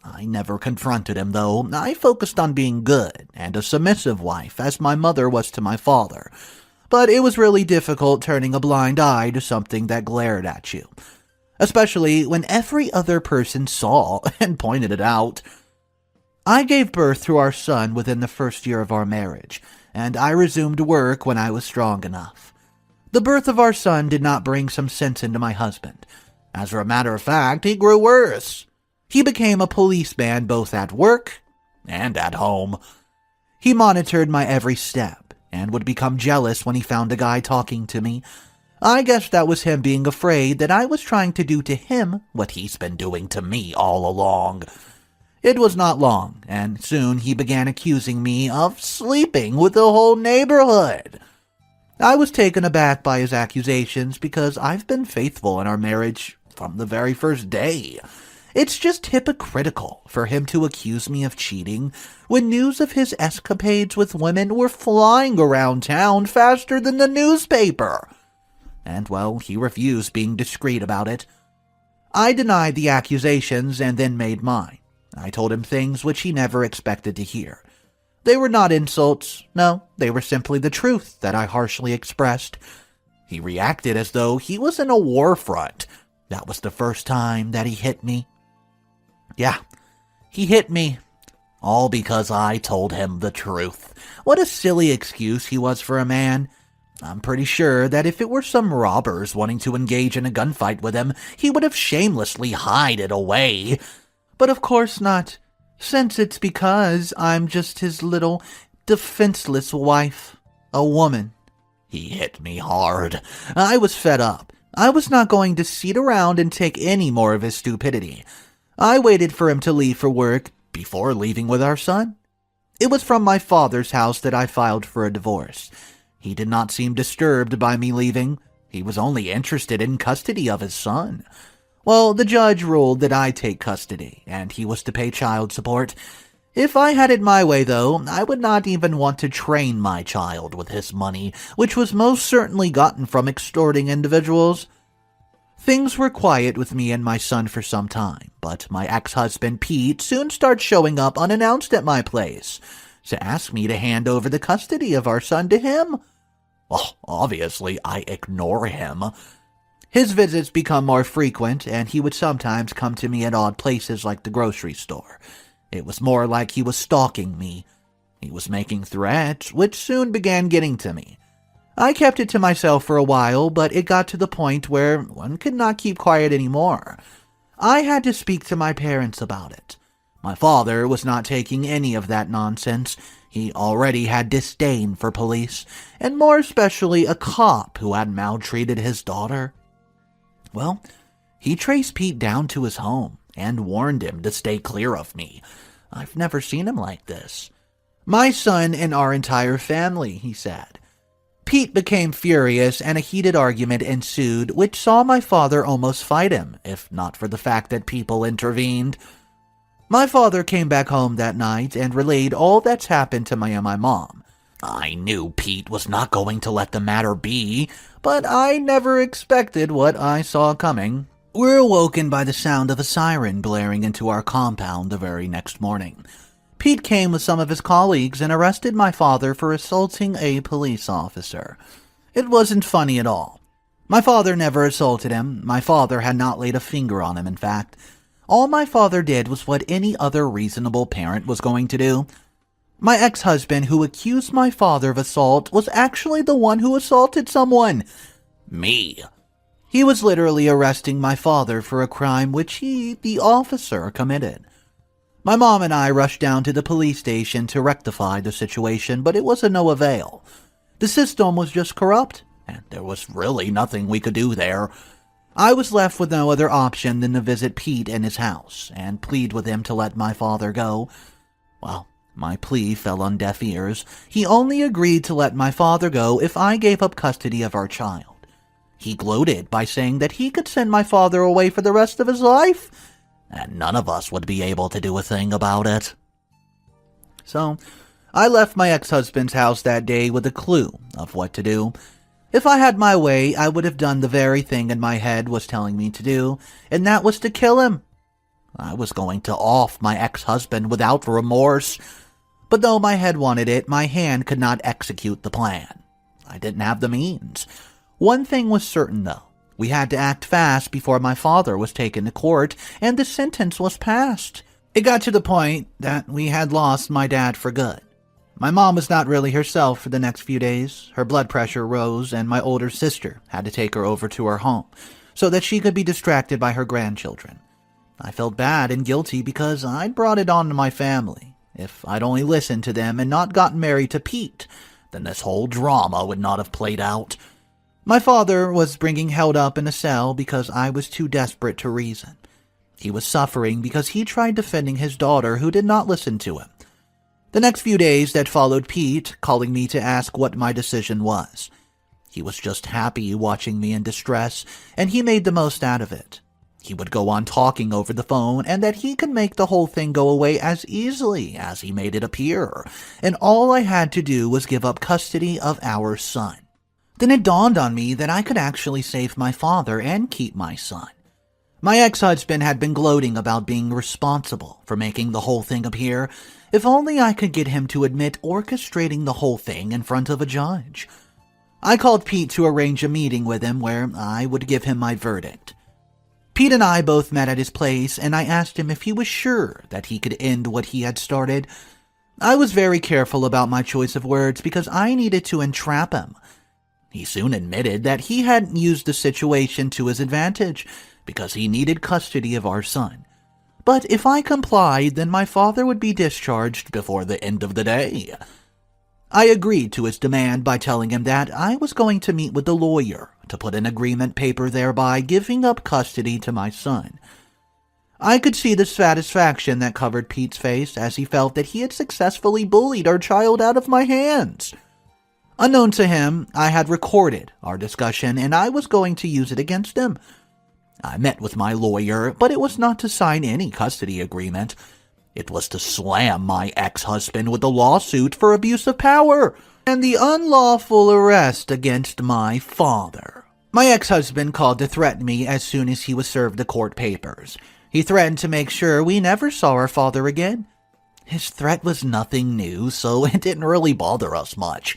I never confronted him, though. I focused on being good and a submissive wife, as my mother was to my father. But it was really difficult turning a blind eye to something that glared at you, especially when every other person saw and pointed it out. I gave birth to our son within the first year of our marriage, and I resumed work when I was strong enough. The birth of our son did not bring some sense into my husband. As a matter of fact, he grew worse. He became a policeman both at work and at home. He monitored my every step and would become jealous when he found a guy talking to me. I guess that was him being afraid that I was trying to do to him what he's been doing to me all along. It was not long, and soon he began accusing me of sleeping with the whole neighborhood. I was taken aback by his accusations because I've been faithful in our marriage from the very first day. It's just hypocritical for him to accuse me of cheating when news of his escapades with women were flying around town faster than the newspaper. And, well, he refused being discreet about it. I denied the accusations and then made mine. I told him things which he never expected to hear. They were not insults. No, they were simply the truth that I harshly expressed. He reacted as though he was in a war front. That was the first time that he hit me. Yeah, he hit me. All because I told him the truth. What a silly excuse he was for a man. I'm pretty sure that if it were some robbers wanting to engage in a gunfight with him, he would have shamelessly hid it away. But of course not, since it's because I'm just his little defenseless wife, a woman. He hit me hard. I was fed up. I was not going to sit around and take any more of his stupidity. I waited for him to leave for work before leaving with our son. It was from my father's house that I filed for a divorce. He did not seem disturbed by me leaving. He was only interested in custody of his son. Well, the judge ruled that I take custody, and he was to pay child support. If I had it my way, though, I would not even want to train my child with his money, which was most certainly gotten from extorting individuals. Things were quiet with me and my son for some time, but my ex-husband Pete soon started showing up unannounced at my place to ask me to hand over the custody of our son to him. Well, obviously, I ignore him. His visits become more frequent, and he would sometimes come to me at odd places like the grocery store. It was more like he was stalking me. He was making threats, which soon began getting to me. I kept it to myself for a while, but it got to the point where one could not keep quiet anymore. I had to speak to my parents about it. My father was not taking any of that nonsense. He already had disdain for police, and more especially a cop who had maltreated his daughter. Well, he traced Pete down to his home and warned him to stay clear of me. I've never seen him like this. My son and our entire family, he said. Pete became furious and a heated argument ensued, which saw my father almost fight him, if not for the fact that people intervened. My father came back home that night and relayed all that's happened to me and my mom. I knew Pete was not going to let the matter be, but I never expected what I saw coming. We're awoken by the sound of a siren blaring into our compound the very next morning. Pete came with some of his colleagues and arrested my father for assaulting a police officer. It wasn't funny at all. My father never assaulted him. My father had not laid a finger on him, in fact. All my father did was what any other reasonable parent was going to do. My ex-husband, who accused my father of assault, was actually the one who assaulted someone. Me. He was literally arresting my father for a crime which he, the officer, committed. My mom and I rushed down to the police station to rectify the situation, but it was of no avail. The system was just corrupt, and there was really nothing we could do there. I was left with no other option than to visit Pete in his house and plead with him to let my father go. Well, my plea fell on deaf ears. He only agreed to let my father go if I gave up custody of our child. He gloated by saying that he could send my father away for the rest of his life, and none of us would be able to do a thing about it. So, I left my ex-husband's house that day with a clue of what to do. If I had my way, I would have done the very thing in my head was telling me to do, and that was to kill him. I was going to off my ex-husband without remorse, but though my head wanted it, my hand could not execute the plan. I didn't have the means. One thing was certain, though. We had to act fast before my father was taken to court, and the sentence was passed. It got to the point that we had lost my dad for good. My mom was not really herself for the next few days. Her blood pressure rose, and my older sister had to take her over to her home so that she could be distracted by her grandchildren. I felt bad and guilty because I'd brought it on to my family. If I'd only listened to them and not gotten married to Pete, then this whole drama would not have played out. My father was being held up in a cell because I was too desperate to reason. He was suffering because he tried defending his daughter who did not listen to him. The next few days that followed Pete calling me to ask what my decision was. He was just happy watching me in distress, and he made the most out of it. He would go on talking over the phone and that he could make the whole thing go away as easily as he made it appear, and all I had to do was give up custody of our son. Then it dawned on me that I could actually save my father and keep my son. My ex-husband had been gloating about being responsible for making the whole thing appear. If only I could get him to admit orchestrating the whole thing in front of a judge. I called Pete to arrange a meeting with him where I would give him my verdict. Pete and I both met at his place, and I asked him if he was sure that he could end what he had started. I was very careful about my choice of words because I needed to entrap him. He soon admitted that he hadn't used the situation to his advantage because he needed custody of our son. But if I complied, then my father would be discharged before the end of the day. I agreed to his demand by telling him that I was going to meet with the lawyer to put an agreement paper, thereby giving up custody to my son. I could see the satisfaction that covered Pete's face as he felt that he had successfully bullied our child out of my hands. Unknown to him, I had recorded our discussion and I was going to use it against him. I met with my lawyer, but it was not to sign any custody agreement. It was to slam my ex-husband with a lawsuit for abuse of power and the unlawful arrest against my father. My ex-husband called to threaten me as soon as he was served the court papers. He threatened to make sure we never saw our father again. His threat was nothing new, so it didn't really bother us much.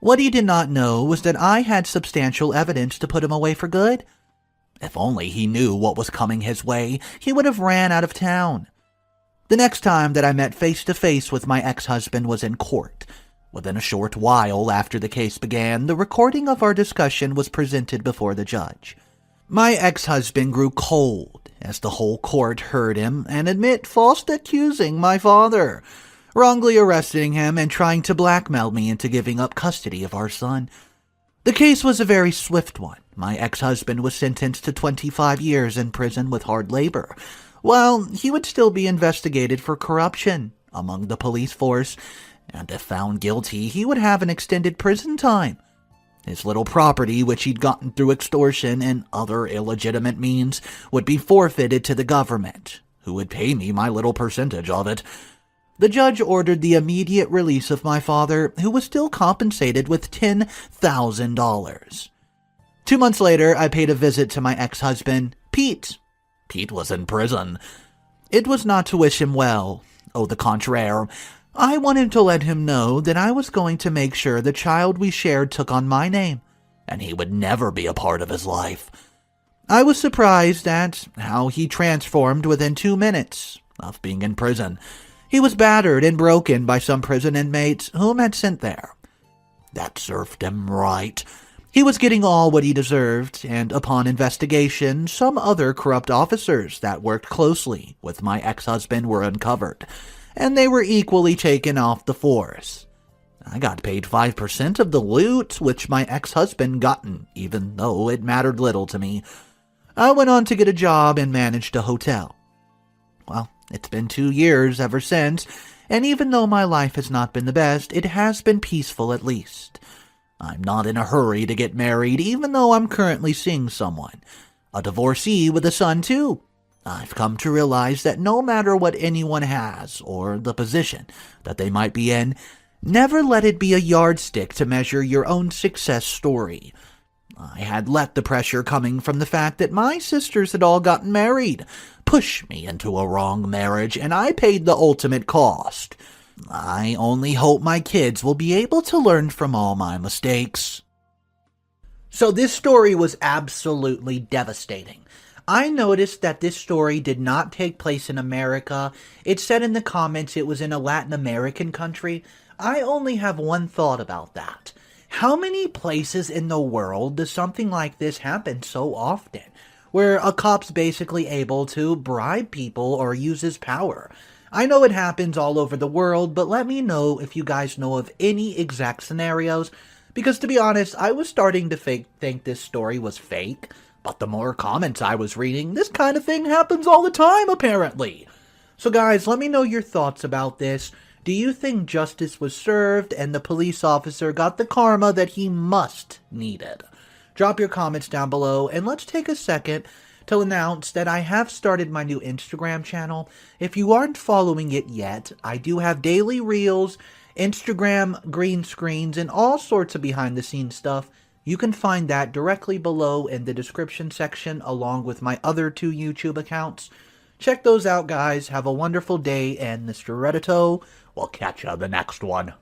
What he did not know was that I had substantial evidence to put him away for good. If only he knew what was coming his way, he would have ran out of town. The next time that I met face-to-face with my ex-husband was in court. Within a short while after the case began, the recording of our discussion was presented before the judge. My ex-husband grew cold as the whole court heard him and admit falsely accusing my father, wrongly arresting him and trying to blackmail me into giving up custody of our son. The case was a very swift one. My ex-husband was sentenced to 25 years in prison with hard labor, while he would still be investigated for corruption among the police force, and if found guilty, he would have an extended prison time. His little property, which he'd gotten through extortion and other illegitimate means, would be forfeited to the government, who would pay me my little percentage of it. The judge ordered the immediate release of my father, who was still compensated with $10,000. 2 months later, I paid a visit to my ex-husband, Pete. Pete was in prison. It was not to wish him well. Au contraire. I wanted to let him know that I was going to make sure the child we shared took on my name, and he would never be a part of his life. I was surprised at how he transformed within 2 minutes of being in prison. He was battered and broken by some prison inmates whom had sent there. That served him right. He was getting all what he deserved, and upon investigation, some other corrupt officers that worked closely with my ex-husband were uncovered, and they were equally taken off the force. I got paid 5% of the loot, which my ex-husband gotten, even though it mattered little to me. I went on to get a job and managed a hotel. Well, it's been 2 years ever since, and even though my life has not been the best, it has been peaceful at least. I'm not in a hurry to get married, even though I'm currently seeing someone. A divorcee with a son, too. I've come to realize that no matter what anyone has, or the position that they might be in, never let it be a yardstick to measure your own success story. I had let the pressure coming from the fact that my sisters had all gotten married push me into a wrong marriage, and I paid the ultimate cost. I only hope my kids will be able to learn from all my mistakes. So this story was absolutely devastating. I noticed that this story did not take place in America. It said in the comments it was in a Latin American country. I only have one thought about that. How many places in the world does something like this happen so often, where a cop's basically able to bribe people or use his power? I know it happens all over the world, but let me know if you guys know of any exact scenarios, because to be honest, I was starting to think this story was fake, but the more comments I was reading, this kind of thing happens all the time, apparently. So guys, let me know your thoughts about this. Do you think justice was served and the police officer got the karma that he must needed? Drop your comments down below, and let's take a second to announce that I have started my new Instagram channel. If you aren't following it yet, I do have daily reels, Instagram green screens, and all sorts of behind-the-scenes stuff. You can find that directly below in the description section, along with my other 2 YouTube accounts. Check those out, guys. Have a wonderful day, and Mr. Reddito will catch you on the next one.